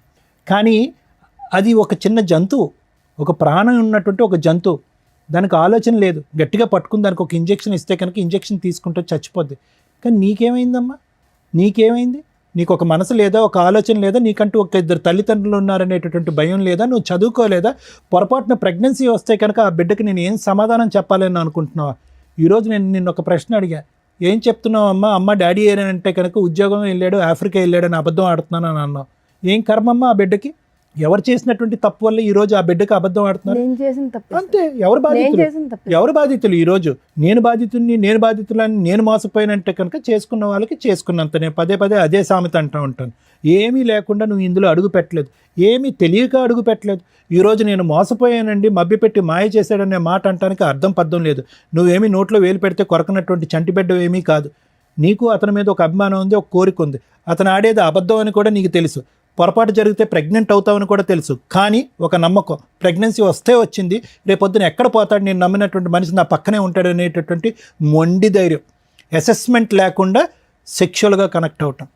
కానీ అది ఒక చిన్న జంతువు, ఒక ప్రాణం ఉన్నటువంటి ఒక జంతువు, దానికి ఆలోచన లేదు. గట్టిగా పట్టుకుని దానికి ఒక ఇంజెక్షన్ ఇస్తే కనుక ఇంజెక్షన్ తీసుకుంటే చచ్చిపోద్ది. కానీ నీకేమైందమ్మా? నీకేమైంది? నీకు ఒక మనసు లేదా, ఒక ఆలోచన లేదా, నీకంటూ ఒక 2 తల్లిదండ్రులు ఉన్నారనేటటువంటి భయం లేదా, నువ్వు చదువుకోలేదా? పొరపాటున ప్రెగ్నెన్సీ వస్తే కనుక ఆ బిడ్డకి నేను ఏం సమాధానం చెప్పాలని అనుకుంటున్నావా? ఈరోజు నేను నిన్ను ఒక ప్రశ్న అడిగా, ఏం చెప్తున్నావు అమ్మ డాడీ ఏనంటే కనుక ఉద్యోగం వెళ్ళాడు, ఆఫ్రికా వెళ్ళాడని అబద్ధం ఆడుతున్నాను అని అన్నావు. ఏం కర్మమ్మ ఆ బిడ్డకి? ఎవరు చేసినటువంటి తప్పు వల్ల ఈరోజు ఆ బిడ్డకి అబద్ధం ఆడుతున్నారు? నేను చేసిన తప్పు. అంతే. ఎవరు బాధితులు? ఈరోజు నేను బాధితులని నేను మోసపోయినంటే కనుక చేసుకున్న వాళ్ళకి చేసుకున్నంత. నేను పదే అదే సామెత అంటూ ఉంటాను. ఏమీ లేకుండా నువ్వు ఇందులో అడుగు పెట్టలేదు, ఏమీ తెలియక అడుగు పెట్టలేదు. ఈరోజు నేను మోసపోయానండి, మభ్యపెట్టి మాయ చేశాడనే మాట అంటానికి అర్థం పద్ధం లేదు. నువ్వేమీ నోట్లో వేలు పెడితే కొరకనటువంటి చంటిబిడ్డ ఏమీ కాదు. నీకు అతని మీద ఒక అభిమానం ఉంది, ఒక కోరిక ఉంది. అతను ఆడేది అబద్ధం అని కూడా నీకు తెలుసు. పొరపాటు జరిగితే ప్రెగ్నెంట్ అవుతావని కూడా తెలుసు. కానీ ఒక నమ్మకం, ప్రెగ్నెన్సీ వస్తే వచ్చింది, రేపొద్దున ఎక్కడ పోతాడు, నేను నమ్మినటువంటి మనిషి నా పక్కనే ఉంటాడు అనేటటువంటి మొండి ధైర్యం. అసెస్మెంట్ లేకుండా సెక్షువల్గా కనెక్ట్ అవటం,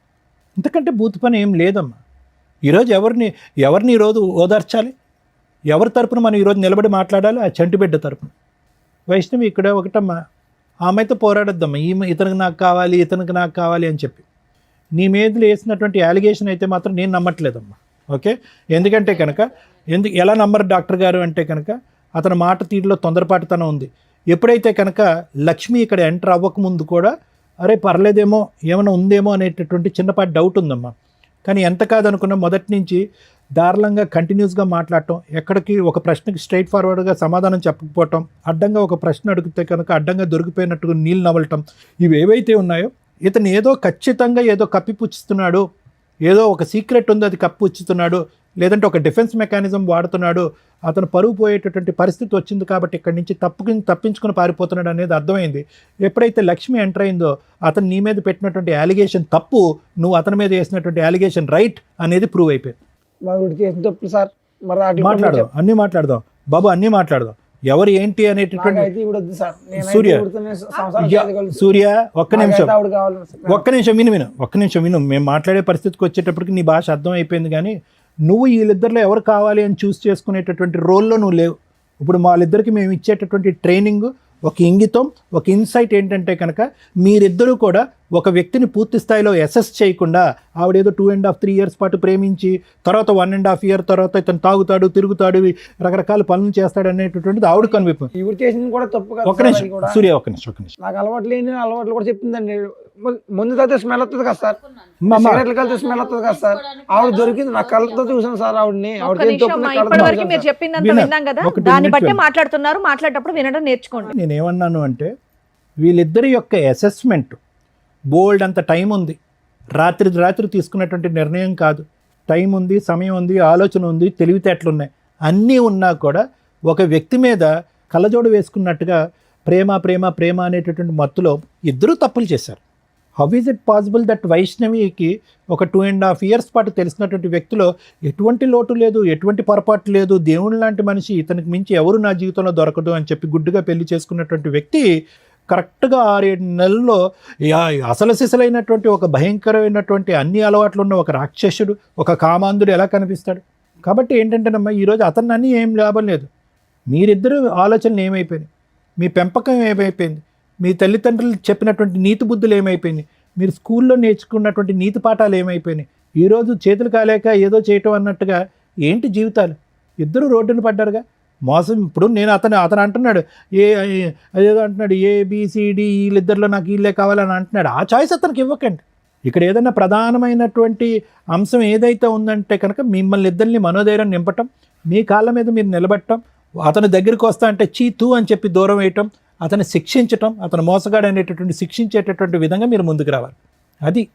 ఇంతకంటే బూత్ పని ఏం లేదమ్మా. ఈరోజు ఎవరిని ఈరోజు ఓదార్చాలి? ఎవరి తరపున మనం ఈరోజు నిలబడి మాట్లాడాలి? ఆ చంటిబిడ్డ తరపున. వైష్ణవి ఇక్కడ ఒకటమ్మా, ఆమెతో పోరాడొద్దమ్మా, ఇతనికి నాకు కావాలి, ఇతనికి నాకు కావాలి అని చెప్పి. నీ మీద వేసినటువంటి అలిగేషన్ అయితే మాత్రం నేను నమ్మట్లేదమ్మా. ఓకే, ఎందుకంటే కనుక ఎలా నమ్మరు డాక్టర్ గారు అంటే కనుక అతని మాట తీరులో తొందరపాటుతనం ఉంది. ఎప్పుడైతే కనుక లక్ష్మి ఇక్కడ ఎంటర్ అవ్వకముందు కూడా అరే పర్లేదేమో, ఏమైనా ఉందేమో అనేటటువంటి చిన్నపాటి డౌట్ ఉందమ్మా. కానీ ఎంత కాదనుకున్నా మొదటి నుంచి దారుణంగా కంటిన్యూస్గా మాట్లాడటం, ఎక్కడికి ఒక ప్రశ్నకి స్ట్రైట్ ఫార్వర్డ్గా సమాధానం చెప్పకపోవటం, అడ్డంగా ఒక ప్రశ్న అడిగితే కనుక అడ్డంగా దొరికిపోయినట్టుగా నీళ్ళు నవలటం, ఇవి ఏవైతే ఉన్నాయో ఇతను ఏదో ఖచ్చితంగా ఏదో కప్పిపుచ్చుతున్నాడు, ఏదో ఒక సీక్రెట్ ఉంది అది కప్పిపుచ్చుతున్నాడు, లేదంటే ఒక డిఫెన్స్ మెకానిజం వాడుతున్నాడు, అతను పరువు పోయేటటువంటి పరిస్థితి వచ్చింది కాబట్టి ఇక్కడి నుంచి తప్పించుకుని పారిపోతున్నాడు అనేది అర్థమైంది. ఎప్పుడైతే లక్ష్మి ఎంటర్ అయిందో అతను నీ మీద పెట్టినటువంటి అలిగేషన్ తప్పు, నువ్వు అతని మీద వేసినటువంటి అలిగేషన్ రైట్ అనేది ప్రూవ్ అయిపోయింది. మరి చేసిన తప్పు సార్, మరి మాట్లాడదాం, అన్నీ మాట్లాడదాం బాబు, అన్నీ మాట్లాడదాం. ఎవరు ఏంటి అనేటటువంటి సూర్య ఒక్క నిమిషం విను. మేము మాట్లాడే పరిస్థితికి వచ్చేటప్పటికి నీ భాష అర్థం అయిపోయింది. కానీ నువ్వు వీళ్ళిద్దరిలో ఎవరు కావాలి అని చూస్ చేసుకునేటటువంటి రోల్లో నువ్వు లేవు. ఇప్పుడు వాళ్ళిద్దరికి మేము ఇచ్చేటటువంటి ట్రైనింగ్, ఒక ఇంగితం, ఒక ఇన్సైట్ ఏంటంటే కనుక మీరిద్దరూ కూడా ఒక వ్యక్తిని పూర్తి స్థాయిలో అసెస్ చేయకుండా ఆవిడేదో 2.5-3 years పాటు ప్రేమించి తర్వాత 1.5 year తర్వాత ఇతను తాగుతాడు, తిరుగుతాడు, రకరకాల పనులు చేస్తాడు అనేటటువంటిది ఆవిడ కనిపిస్తుంది. ఇవి చేసింది కూడా తప్పు కదా. ఒక నిమిషం సూర్య, ఒక నిమిషం. నాకు అలవాటు లేని అలవాట్లు కూడా చెప్పిందండి. ముందు తాగితే స్మెల్ వస్తుంది కదా సార్, సిగరెట్లు కలితే స్మెల్ వస్తుంది కదా సార్. ఆవిడ దొరికింది, నా కళ్ళతో చూసాను సార్ ఆవిడని. ఇప్పటి వరకు మీరు చెప్పిందంతా విన్నాం కదా, దాన్ని బట్టే మాట్లాడుతున్నారు. మాట్లాడేటప్పుడు వినడం నేర్చుకోండి. నేనేమన్నాను అంటే వీళ్ళిద్దరి యొక్క అసెస్మెంట్ బోల్డ్ అంత టైం ఉంది, రాత్రి తీసుకున్నటువంటి నిర్ణయం కాదు. టైం ఉంది, సమయం ఉంది, ఆలోచన ఉంది, తెలివితేటలు ఉన్నాయి, అన్నీ ఉన్నా కూడా ఒక వ్యక్తి మీద కళ్ళజోడు వేసుకున్నట్టుగా ప్రేమ ప్రేమ ప్రేమ అనేటటువంటి మత్తులో ఇద్దరూ తప్పులు చేశారు. How is it possible that వైష్ణవికి ఒక 2.5 years పాటు తెలిసినటువంటి వ్యక్తిలో ఎటువంటి లోటు లేదు, ఎటువంటి పొరపాటు లేదు, దేవుని లాంటి మనిషి, ఇతనికి మించి ఎవరు నా జీవితంలో దొరకదు అని చెప్పి గుడ్డుగా పెళ్లి చేసుకున్నటువంటి వ్యక్తి కరెక్ట్గా 6-7 నెలల్లో అసలు సిసలైనటువంటి ఒక భయంకరమైనటువంటి అన్ని అలవాట్లు ఉన్న ఒక రాక్షసుడు, ఒక కామాంధుడు ఎలా కనిపిస్తాడు? కాబట్టి ఏంటంటేనమ్మా, ఈరోజు అతన్ని అన్నీ ఏం లాభం లేదు. మీరిద్దరూ ఆలోచనలు ఏమైపోయినాయి, మీ పెంపకం ఏమైపోయింది, మీ తల్లిదండ్రులు చెప్పినటువంటి నీతి బుద్ధులు ఏమైపోయినాయి, మీరు స్కూల్లో నేర్చుకున్నటువంటి నీతి పాఠాలు ఏమైపోయినాయి, ఈరోజు చేతులు కాలేక ఏదో చేయటం అన్నట్టుగా ఏంటి జీవితాలు? ఇద్దరు రోడ్డున పడ్డారుగా. మోసం. ఇప్పుడు నేను అతను అంటున్నాడు అదేదో అంటున్నాడు ABCD వీళ్ళిద్దరిలో నాకు వీళ్ళే కావాలని అంటున్నాడు. ఆ చాయిస్ అతనికి ఇవ్వకండి. ఇక్కడ ఏదైనా ప్రధానమైనటువంటి అంశం ఏదైతే ఉందంటే కనుక మిమ్మల్ని ఇద్దరిని మనోధైర్యం నింపటం, మీ కాళ్ళ మీద మీరు నిలబెట్టడం, అతని దగ్గరికి వస్తా అంటే చీతూ అని చెప్పి దూరం వేయటం, అతన్ని శిక్షించటం, అతను మోసగాడు అనేటటువంటి శిక్షించేటటువంటి విధంగా మీరు ముందుకు రావాలి. అది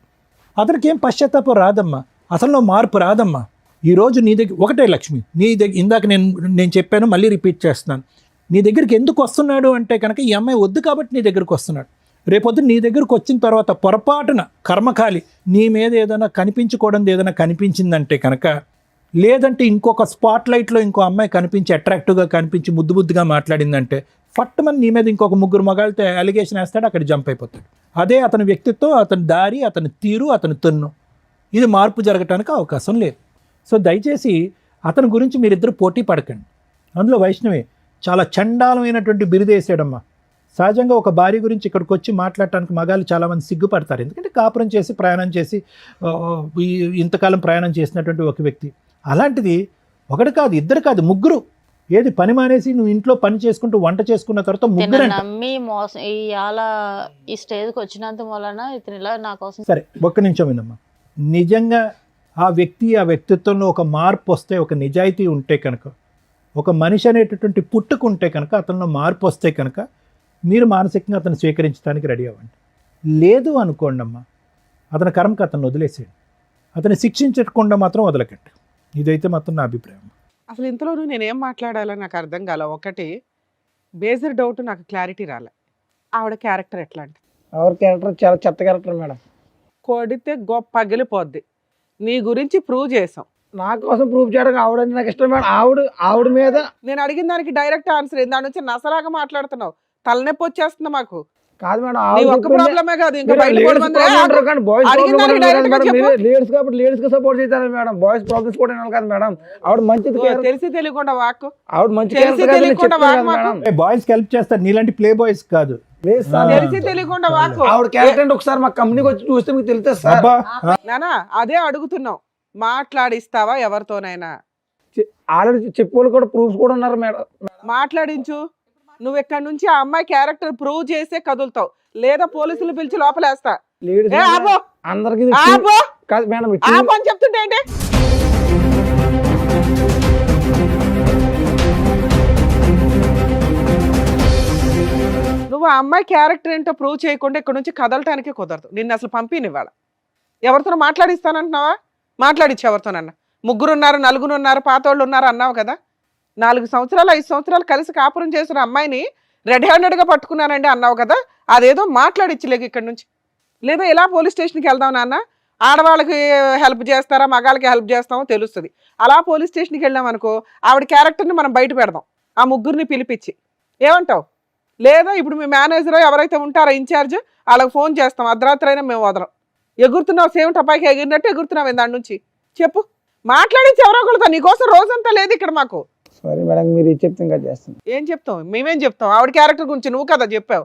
అతనికి ఏం పశ్చాత్తాపం రాదమ్మా, అసలు మార్పు రాదమ్మా. ఈరోజు నీ దగ్గర ఒకటే లక్ష్మి, నీ దగ్గర ఇందాక నేను చెప్పాను, మళ్ళీ రిపీట్ చేస్తున్నాను. నీ దగ్గరికి ఎందుకు వస్తున్నాడు అంటే కనుక ఈ అమ్మాయి వద్దు కాబట్టి నీ దగ్గరికి వస్తున్నాడు. రేపొద్దు నీ దగ్గరకు వచ్చిన తర్వాత పొరపాటున కర్మకాలి నీ మీద ఏదైనా కనిపించకూడదు ఏదైనా కనిపించిందంటే కనుక, లేదంటే ఇంకొక స్పాట్ లైట్లో ఇంకో అమ్మాయి కనిపించి అట్రాక్టివ్గా కనిపించి ముద్దుగా మాట్లాడిందంటే ఫట్టుమని నీ మీద ఇంకొక 3 మగాళ్ళతో అలిగేషన్ వేస్తాడు, అక్కడ జంప్ అయిపోతాడు. అదే అతని వ్యక్తిత్వం, అతని దారి, అతని తీరు, అతని తన్ను, ఇది మార్పు జరగటానికి అవకాశం లేదు. సో దయచేసి అతని గురించి మీరిద్దరు పోటీ పడకండి. అందులో వైష్ణవి చాలా చండాలమైనటువంటి బిరుదేసాడమ్మా. సహజంగా ఒక భార్య గురించి ఇక్కడికి వచ్చి మాట్లాడటానికి మగాళ్ళు చాలామంది సిగ్గుపడతారు. ఎందుకంటే కాపురం చేసి ప్రయాణం చేసి ఇంతకాలం ప్రయాణం చేసినటువంటి ఒక వ్యక్తి. అలాంటిది ఒకటి కాదు, ఇద్దరు కాదు, 3. ఏది పని మానేసి నువ్వు ఇంట్లో పని చేసుకుంటూ వంట చేసుకున్న తర్వాత 3 నమ్మి మోసం ఈ స్టేజ్కి వచ్చినంత వలన ఇతను ఇలా నా కోసం. సరే ఒక్క నిమిషం వినమ్మా. నిజంగా ఆ వ్యక్తిత్వంలో ఒక మార్పు వస్తే, ఒక నిజాయితీ ఉంటే కనుక, ఒక మనిషి అనేటటువంటి పుట్టుకుంటే కనుక, అతనిలో మార్పు వస్తే కనుక మీరు మానసికంగా అతను స్వీకరించడానికి రెడీ అవ్వండి. లేదు అనుకోండి అమ్మా, అతని కర్మకు అతను వదిలేసేయండి. అతన్ని శిక్షించకుండా మాత్రం వదలకండి. ఇదైతే మాత్రం నా అభిప్రాయం. అసలు ఇంతలోనూ నేనేం మాట్లాడాలో నాకు అర్థం కాల. ఒకటి బేసిక్ డౌట్, నాకు క్లారిటీ రాలే. ఆవిడ క్యారెక్టర్ ఎట్లాంటి? ఆవిడ క్యారెక్టర్ చాలా చెత్త క్యారెక్టర్ మేడం. కొడితే గొప్ప పగిలిపోద్ది. నీ గురించి ప్రూవ్ చేసాం. నా కోసం ప్రూవ్ చేయడానికి ఆవిడంటే నాకు ఇష్టం మేడం. ఆవిడ మీద నేను అడిగిన దానికి డైరెక్ట్ ఆన్సర్. దాని నుంచి నసలాగా మాట్లాడుతున్నావు. తలనొప్పి వచ్చేస్తుంది మాకు. కాదు మేడం నీ ఆవిడ ఒక్క చెప్పింది- ప్రాబ్లమే కాదు ఇంకా మీరు బయట లేడీస్ పోవడం ప్రాబ్లం అంటారు కానీ బాయ్స్ అడిగిన ప్రాబ్లం దానికి అనరు direct గా మేడం. చెప్పు. మీరు లేడీస్ కాబట్టి లేడీస్ కి సపోర్ట్ చేస్తారు మేడం. బాయ్స్ ప్రాబ్లమ్స్ కూడా వినాలి కదా మేడం. ఆవిడ మంచిది ఓ, care- తెలిసి తెలియకుండా వాక్కు ఆవిడ మంచి తెలిసి character కదా, నేను తెలియకుండా చెప్తున్నాను వాక్ కదా మాకు. మేడం. బాయ్స్ కి హెల్ప్ చేస్తారు, నీలాంటి ప్లే బాయ్స్ కాదు. లేదు సార్. తెలిసి తెలియకుండా వాక్కు ఆవిడ క్యారెక్టర్ అంటే ఒకసారి మా కంపెనీకి వచ్చి చూస్తే మీకు తెలుస్తుంది సార్. అబ్బా నానా అదే అడుగుతున్నావు, మాట్లాడిస్తావా ఎవరితోనైనా? ఆల్రెడీ చెప్పేవాళ్ళు కూడా ప్రూఫ్స్ కూడా ఉన్నారు మేడం. మాట్లాడించు. నువ్వు ఇక్కడ నుంచి ఆ అమ్మాయి క్యారెక్టర్ ప్రూవ్ చేసే కదులుతావు, లేదా పోలీసులు పిలిచి లోపలేస్తా. లేడీస్ ఏ ఆపో అందరికి ఆపో కాదు మేడం. ఆపో అని చెప్తుంటే ఏంటి? నువ్వు ఆ అమ్మాయి క్యారెక్టర్ ఏంటో ప్రూవ్ చేయకుండా ఇక్కడ నుంచి కదలటానికి కుదరదు. నిన్ను అసలు పంపినివ్వాల. ఎవరితో మాట్లాడిస్తానంటున్నావా? మాట్లాడిచ్చు ఎవరితోనన్నా. 3 ఉన్నారు, 4 ఉన్నారు, పాతోళ్ళు ఉన్నారు అన్నావు కదా. 4 సంవత్సరాలు 5 సంవత్సరాలు కలిసి కాపురం చేసిన అమ్మాయిని రెడ్ హ్యాండెడ్గా పట్టుకున్నానండి అన్నావు కదా. అదేదో మాట్లాడిచ్చలేక ఇక్కడ నుంచి. లేదా ఎలా పోలీస్ స్టేషన్కి వెళ్దాం నాన్న, ఆడవాళ్ళకి హెల్ప్ చేస్తారా మగాళ్ళకి హెల్ప్ చేస్తామో తెలుస్తుంది. అలా పోలీస్ స్టేషన్కి వెళ్ళాం అనుకో, ఆవిడ క్యారెక్టర్ని మనం బయట పెడదాం, ఆ 3 పిలిపించి. ఏమంటావు? లేదా ఇప్పుడు మీ మేనేజర్ ఎవరైతే ఉంటారో ఇన్ఛార్జ్, వాళ్ళకి ఫోన్ చేస్తాం, అర్ధరాత్రి అయినా మేము వదలం. ఎగురుతున్నావు, సేమ్ టపాయికి ఎగిరినట్టు ఎగురుతున్నావు దాని నుంచి. చెప్పు, మాట్లాడించి ఎవరో ఒకళ్ళతో. నీకోసం రోజంతా లేదు ఇక్కడ మాకు. సారీ మేడం, మీరు ఇది చెప్తే ఇంకా చేస్తాను. ఏం చెప్తాం? మేమేం చెప్తాం? ఆవిడ క్యారెక్టర్ గురించి నువ్వు కదా చెప్పావు.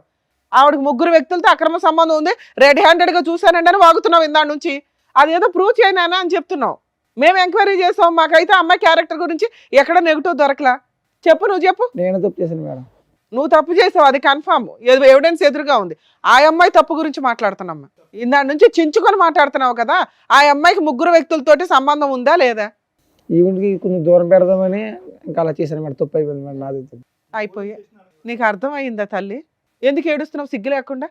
ఆవిడకి 3 వ్యక్తులతో అక్రమ సంబంధం ఉంది, రెడ్ హ్యాండెడ్గా చూశానండి అని వాగుతున్నావు ఇందాడి నుంచి. అదేదో ప్రూవ్ చేయనా అని చెప్తున్నావు. మేము ఎంక్వైరీ చేసాం, మాకైతే అమ్మాయి క్యారెక్టర్ గురించి ఎక్కడ నెగిటివ్ దొరకలా. చెప్పు, నువ్వు చెప్పు. నేను తప్పు చేశాను మేడం. నువ్వు తప్పు చేసావు, అది కన్ఫామ్, ఎవిడెన్స్ ఎదురుగా ఉంది. ఆ అమ్మాయి తప్పు గురించి మాట్లాడుతున్నామ్మా. ఇందాడి నుంచి చించుకొని మాట్లాడుతున్నావు కదా. ఆ అమ్మాయికి 3 వ్యక్తులతోటి సంబంధం ఉందా లేదా? ఈవెంట్కి కొంచెం దూరం పెడదామని ఇంకా అలా చేశాను మేడం. తప్పు అయిపోయింది మేడం, నాది. అయిపోయా. నీకు అర్థమయ్యిందా తల్లి? ఎందుకు ఏడుస్తున్నావు సిగ్గు లేకుండా?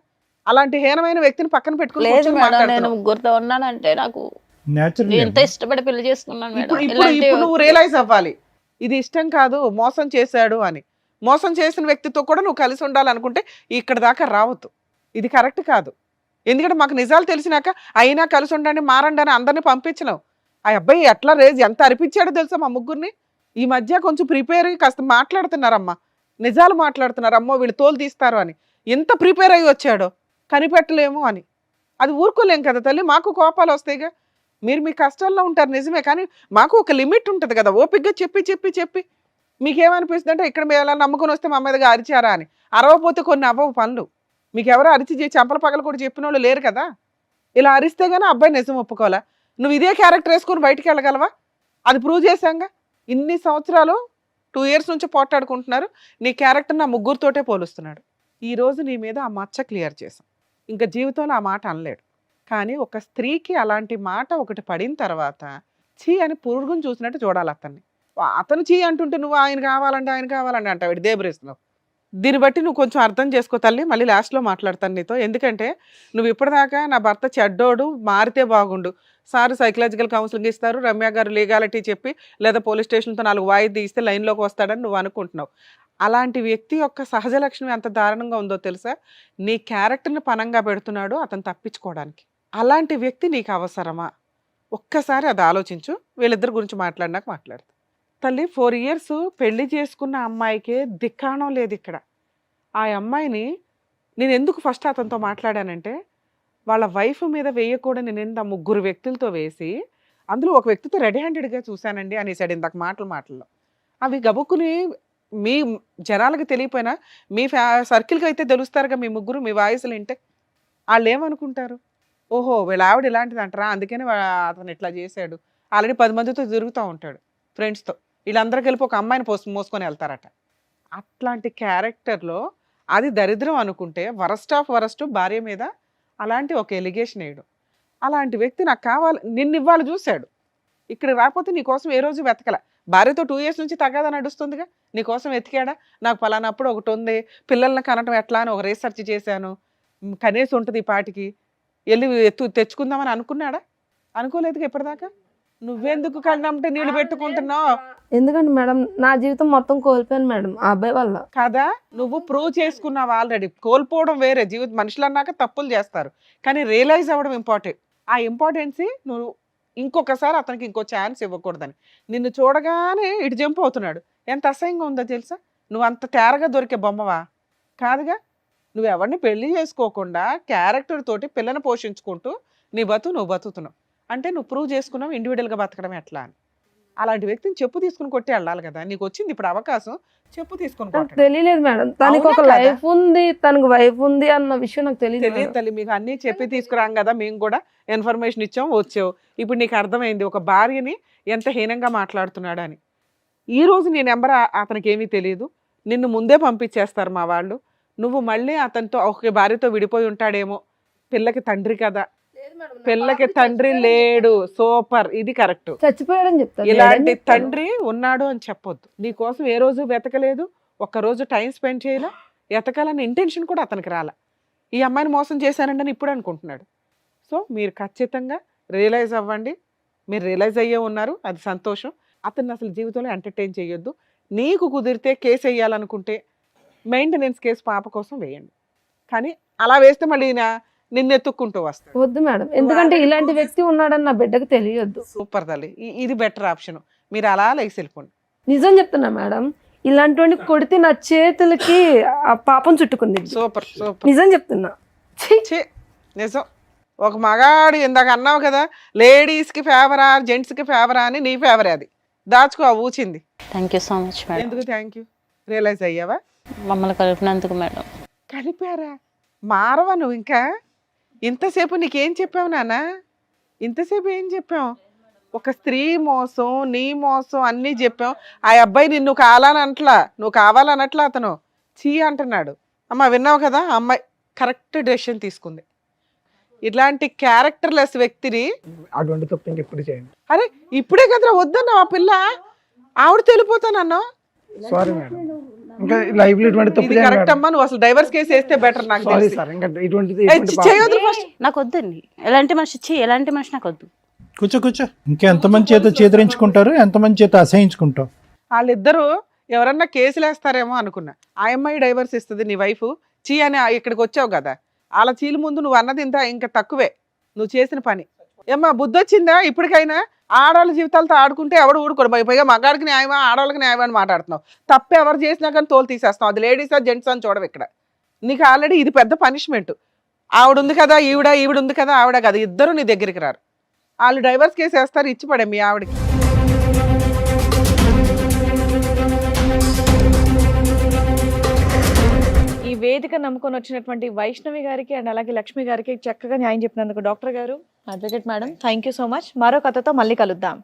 అలాంటి హీనమైన వ్యక్తిని పక్కన పెట్టుకుని లేదు కూర్చొని మేడం, నేను మాట్లాడుతున్నావు. ముగ్గురుతో ఉన్నానంటే నాకు నేచురల్ ఎంత ఇష్టపడి పెళ్లి చేసుకున్నాను మేడం. ఇప్పుడు ఇలాంటి ఇప్పుడు నువ్వు రియలైజ్ అవ్వాలి, ఇది ఇష్టం కాదు, మోసం చేశాడు అని. మోసం చేసిన వ్యక్తితో కూడా నువ్వు కలిసి ఉండాలనుకుంటే ఇక్కడ దాకా రావద్దు. ఇది కరెక్ట్ కాదు. ఎందుకంటే మాకు నిజాలు తెలిసినాక అయినా కలిసి ఉండండి, మారండి అని అందరినీ పంపించలేవు. ఆ అబ్బాయి ఎట్లా ఎంత అరిపించాడో తెలుసా మా 3 ఈ మధ్య కొంచెం ప్రిపేర్ అయ్యి కాస్త మాట్లాడుతున్నారమ్మా, నిజాలు మాట్లాడుతున్నారు. అమ్మో వీళ్ళు తోలు తీస్తారు అని ఎంత ప్రిపేర్ అయ్యి వచ్చాడో, కనిపెట్టలేము అని. అది ఊరుకోలేం కదా తల్లి, మాకు కోపాలు వస్తాయిగా. మీరు మీ కష్టాల్లో ఉంటారు నిజమే, కానీ మాకు ఒక లిమిట్ ఉంటుంది కదా. ఓపికగా చెప్పి చెప్పి చెప్పి మీకేమనిపిస్తుంది అంటే ఇక్కడ మేము ఎలా నమ్ముకొని వస్తే మా మీదగా అరిచారా అని. అరవపోతే కొన్ని అవ్వవు పనులు. మీకు ఎవరో అరిచి చెంపల పగలు కూడా చెప్పిన వాళ్ళు లేరు కదా. ఇలా అరిస్తే గానీ అబ్బాయి నిజం ఒప్పుకోవాలా. నువ్వు ఇదే క్యారెక్టర్ వేసుకొని బయటికి వెళ్ళగలవా? అది ప్రూవ్ చేశాంగా. ఇన్ని సంవత్సరాలు 2 years నుంచి పోట్లాడుకుంటున్నారు. నీ క్యారెక్టర్ నా 3తోటే పోలుస్తున్నాడు. ఈ రోజు నీ మీద ఆ మచ్చ క్లియర్ చేశాం. ఇంకా జీవితంలో ఆ మాట అనలేడు. కానీ ఒక స్త్రీకి అలాంటి మాట ఒకటి పడిన తర్వాత చీ అని పురుగుని చూసినట్టు చూడాలి అతన్ని. అతను చీ అంటుంటే నువ్వు ఆయన కావాలంటే అంటావు, ఇటు దేబరేస్తున్నావు. దీన్ని బట్టి నువ్వు కొంచెం అర్థం చేసుకో తల్లి. మళ్ళీ లాస్ట్లో మాట్లాడతాను నీతో. ఎందుకంటే నువ్వు ఇప్పటిదాకా నా భర్త చెడ్డోడు, మారితే బాగుండు, సార్ సైకలాజికల్ కౌన్సిలింగ్ ఇస్తారు, రమ్య గారు లీగాలిటీ చెప్పి లేదా పోలీస్ స్టేషన్తో 4 వాయిదా ఇస్తే లైన్లోకి వస్తాడని నువ్వు అనుకుంటున్నావు. అలాంటి వ్యక్తి యొక్క సహజ లక్షణం ఎంత దారుణంగా ఉందో తెలుసా? నీ క్యారెక్టర్ని పనంగా పెడుతున్నాడు అతను తప్పించుకోవడానికి. అలాంటి వ్యక్తి నీకు అవసరమా? ఒక్కసారి అది ఆలోచించు. వీళ్ళిద్దరి గురించి మాట్లాడినాక మాట్లాడతా. తల్లి 4 years పెళ్లి చేసుకున్న అమ్మాయికే దిక్కాణం లేదు ఇక్కడ. ఆ అమ్మాయిని నేను ఎందుకు ఫస్ట్ అతనితో మాట్లాడానంటే, వాళ్ళ వైఫ్ మీద వేయకూడని నింద 3 వ్యక్తులతో వేసి, అందులో ఒక వ్యక్తితో రెడ్ హ్యాండెడ్గా చూశానండి అనేసాడు ఇందాక మాటల్లో. అవి గబుక్కుని మీ జనాలకి తెలియపోయినా మీ సర్కిల్కి అయితే తెలుస్తారుగా మీ 3 మీ వాయిస్లు వింటే. వాళ్ళు ఏమనుకుంటారు? ఓహో వీళ్ళ ఆవిడ ఇలాంటిది అంటారా, అందుకని అతను ఇట్లా చేశాడు. ఆల్రెడీ 10 మందితో తిరుగుతూ ఉంటాడు ఫ్రెండ్స్తో. వీళ్ళందరూ కలిపి ఒక అమ్మాయిని మోసుకొని వెళ్తారట. అట్లాంటి క్యారెక్టర్లో అది దరిద్రం అనుకుంటే వరస్ట్ ఆఫ్ వరస్ట్ భార్య మీద అలాంటి ఒక ఎలిగేషన్ వేయడం. అలాంటి వ్యక్తి నాకు కావాలి, నిన్ను ఇవ్వాలి చూశాడు. ఇక్కడ రాకపోతే నీకోసం ఏ రోజు వెతకల. భార్యతో 2 years నుంచి తగాదా నడుస్తుందిగా, నీకోసం వెతికాడా? నాకు పలానప్పుడు ఒకటి ఉంది, పిల్లల్ని కనటం ఎట్లా అని ఒక రీసెర్చ్ చేశాను, కనీసం ఉంటుంది ఈ పాటికి, వెళ్ళి తెచ్చుకుందామని అనుకున్నాడా? అనుకోలేదుగా ఇప్పటిదాకా. నువ్వెందుకు కళ్ళంటే నీళ్ళు పెట్టుకుంటున్నావు? ఎందుకంటే మేడం నా జీవితం మొత్తం కోల్పోయాను మేడం ఆ అబ్బాయి వల్ల. కదా, నువ్వు ప్రూవ్ చేసుకున్నావు ఆల్రెడీ. కోల్పోవడం వేరే, జీవితం మనుషులు అన్నాక తప్పులు చేస్తారు, కానీ రియలైజ్ అవ్వడం ఇంపార్టెంట్. ఆ ఇంపార్టెన్సీ నువ్వు ఇంకొకసారి అతనికి ఇంకో ఛాన్స్ ఇవ్వకూడదని. నిన్ను చూడగానే ఇటు జంప్ అవుతున్నాడు. ఎంత అసహ్యంగా ఉందో తెలుసా? నువ్వు అంత తేరగా దొరికే బొమ్మవా? కాదుగా. నువ్వు ఎవరిని పెళ్లి చేసుకోకుండా క్యారెక్టర్ తోటి పిల్లని పోషించుకుంటూ నీ నువ్వు బతుకుతున్నావు అంటే నువ్వు ప్రూవ్ చేసుకున్నావు ఇండివిజువల్గా బతకడం ఎట్లా అని. అలాంటి వ్యక్తిని చెప్పు తీసుకుని కొట్టి వెళ్ళాలి కదా. నీకు వచ్చింది ఇప్పుడు అవకాశం, చెప్పు తీసుకుని నాకు కొట్టండి. తెలియలేదు మేడం, తనకి ఒక అవునా కదా? లైఫ్ ఉంది, తనకు వైఫ్ ఉంది అన్న విషయం నాకు తెలియదు తెలియదు తల్లి, మీకు అన్నీ చెప్పి తీసుకురాం కదా, మేము కూడా ఇన్ఫర్మేషన్ ఇచ్చాం, వచ్చావు. ఇప్పుడు నీకు అర్థమైంది ఒక భార్యని ఎంత హీనంగా మాట్లాడుతున్నాడు అని. ఈ రోజు నీ నెంబర్ అతనికి ఏమీ తెలియదు, నిన్ను ముందే పంపించేస్తారు మా వాళ్ళు. నువ్వు మళ్ళీ అతనితో ఒక భార్యతో విడిపోయి ఉంటాడేమో. పిల్లకి తండ్రి కదా, పిల్లకి తండ్రి లేడు. సూపర్, ఇది కరెక్ట్. చచ్చిపోయాడని చెప్తాను. ఇలాంటి తండ్రి ఉన్నాడు అని చెప్పొద్దు. నీ కోసం ఏ రోజు వెతకలేదు, ఒక్కరోజు టైం స్పెండ్ చేయలే, ఎతకాలని ఇంటెన్షన్ కూడా అతనికి రాల. ఈ అమ్మాయిని మోసం చేశానండి అని ఇప్పుడు అనుకుంటున్నాడు. సో మీరు ఖచ్చితంగా రియలైజ్ అవ్వండి. మీరు రియలైజ్ అయ్యే ఉన్నారు, అది సంతోషం. అతన్ని అసలు జీవితంలో ఎంటర్టైన్ చేయొద్దు. నీకు కుదిరితే కేసు వేయాలనుకుంటే మెయింటెనెన్స్ కేసు పాప కోసం వేయండి. కానీ అలా వేస్తే మళ్ళీ నిన్ను ఎత్తుక్కుంటూ వస్తాడు. వద్దు మేడం, ఎందుకంటే ఇలాంటి వ్యక్తి ఉన్నాడని నా బిడ్డకు తెలియద్దు. సూపర్ తల్లి, ఇది బెటర్ ఆప్షన్. మీరు అలా లేసి వెళ్ళిపోండి. నిజం చెప్తున్నా మేడం, ఇలాంటి కొడితే నా చేతులకి ఆ పాపం చుట్టుకుంది. సూపర్ సూపర్, నిజం చెప్తున్నా. ఛీ! ఛీ, నిజం. ఒక మగాడు ఇందాక అన్నావు కదా, లేడీస్కి ఫేవరా జెంట్స్కి ఫేవరా అని, నీ ఫేవరే అది. దాచుకో ఆ ఊచింది. Thank you so much madam. ఎందుకు థ్యాంక్ యూ? రియలైజ్ అయ్యావా? మమ్మల్ని కలిపినందుకు మేడం. కలిపారా? మారవా నువ్వు ఇంకా? ఇంతసేపు నీకేం చెప్పావు నాన్న? ఇంతసేపు ఏం చెప్పావు? ఒక స్త్రీ మోసం, నీ మోసం అన్నీ చెప్పాం. ఆ అబ్బాయి నిన్ను కావాలనట్లా, నువ్వు కావాలనట్లా, అతను చీ అంటున్నాడు. అమ్మ విన్నావు కదా, ఆ అమ్మాయి కరెక్ట్ డెసిషన్ తీసుకుంది. ఇట్లాంటి క్యారెక్టర్లెస్ వ్యక్తిని అటువంటి తప్పు ఇంకెప్పుడు చేయండి. అరే ఇప్పుడే కదరా వద్దన్నా ఆ పిల్ల, ఆవిడ తెలిపోతానన్నా. సారీ మేడం, ఇంకా లైఫ్ లో ఇటువంటి తప్పు ఇది చేయండి కరెక్ట్ మేడం. అమ్మా, నువ్వు అసలు డైవర్స్ కేసు వేస్తే బెటర్ నాకు సారీ తెలిసి. సార్, ఇంకా ఇటువంటిది ఏ, చేయొద్దు first. నాకు వద్దండి ఎలాంటి మనిషి, ఎలాంటి మనిషి నాకు వద్దు. కూర్చో. ఇంకెంతమంది చేత చేదరించుకుంటారు, ఎంతమంది చేత అసహించుకుంటావు. వాళ్ళిద్దరూ ఎవరన్నా కేసులు వేస్తారేమో అనుకున్నా. ఆ అమ్మాయి డైవర్స్ ఇస్తుంది, నీ వైఫ్ చీ అని ఇక్కడికి వచ్చావు కదా, వాళ్ళ చీలు ముందు నువ్వు అన్నది ఇంకా తక్కువే నువ్వు చేసిన పని. ఏమ్మా బుద్ధి వచ్చిందా ఇప్పటికైనా? ఆడవాళ్ళ జీవితాలతో ఆడుకుంటే ఎవడు ఊడుకోడు. పైగా మగాడికి న్యాయమా ఆడవాళ్ళకి న్యాయమా అని మాట్లాడుతున్నావు. తప్పు ఎవరు చేసినా కానీ తోలు తీసేస్తావు. అది లేడీసా జెంట్స్ అని చూడవు ఇక్కడ. నీకు ఆల్రెడీ ఇది పెద్ద పనిష్మెంట్. ఆవిడ ఉంది కదా ఈవిడ ఉంది కదా ఆవిడ కదా, ఇద్దరు నీ దగ్గరికి రారు. వాళ్ళు డైవర్స్ కేసు వేస్తారు, ఇచ్చి పడే మీ ఆవిడకి. ఈ వేదిక నమ్ముకొని వచ్చినటువంటి వైష్ణవి గారికి అండ్ అలాగే లక్ష్మి గారికి చక్కగా న్యాయం చెప్పినందుకు డాక్టర్ గారు, advocate madam, thank you so much. మరో కథతో మళ్ళీ కలుద్దాం.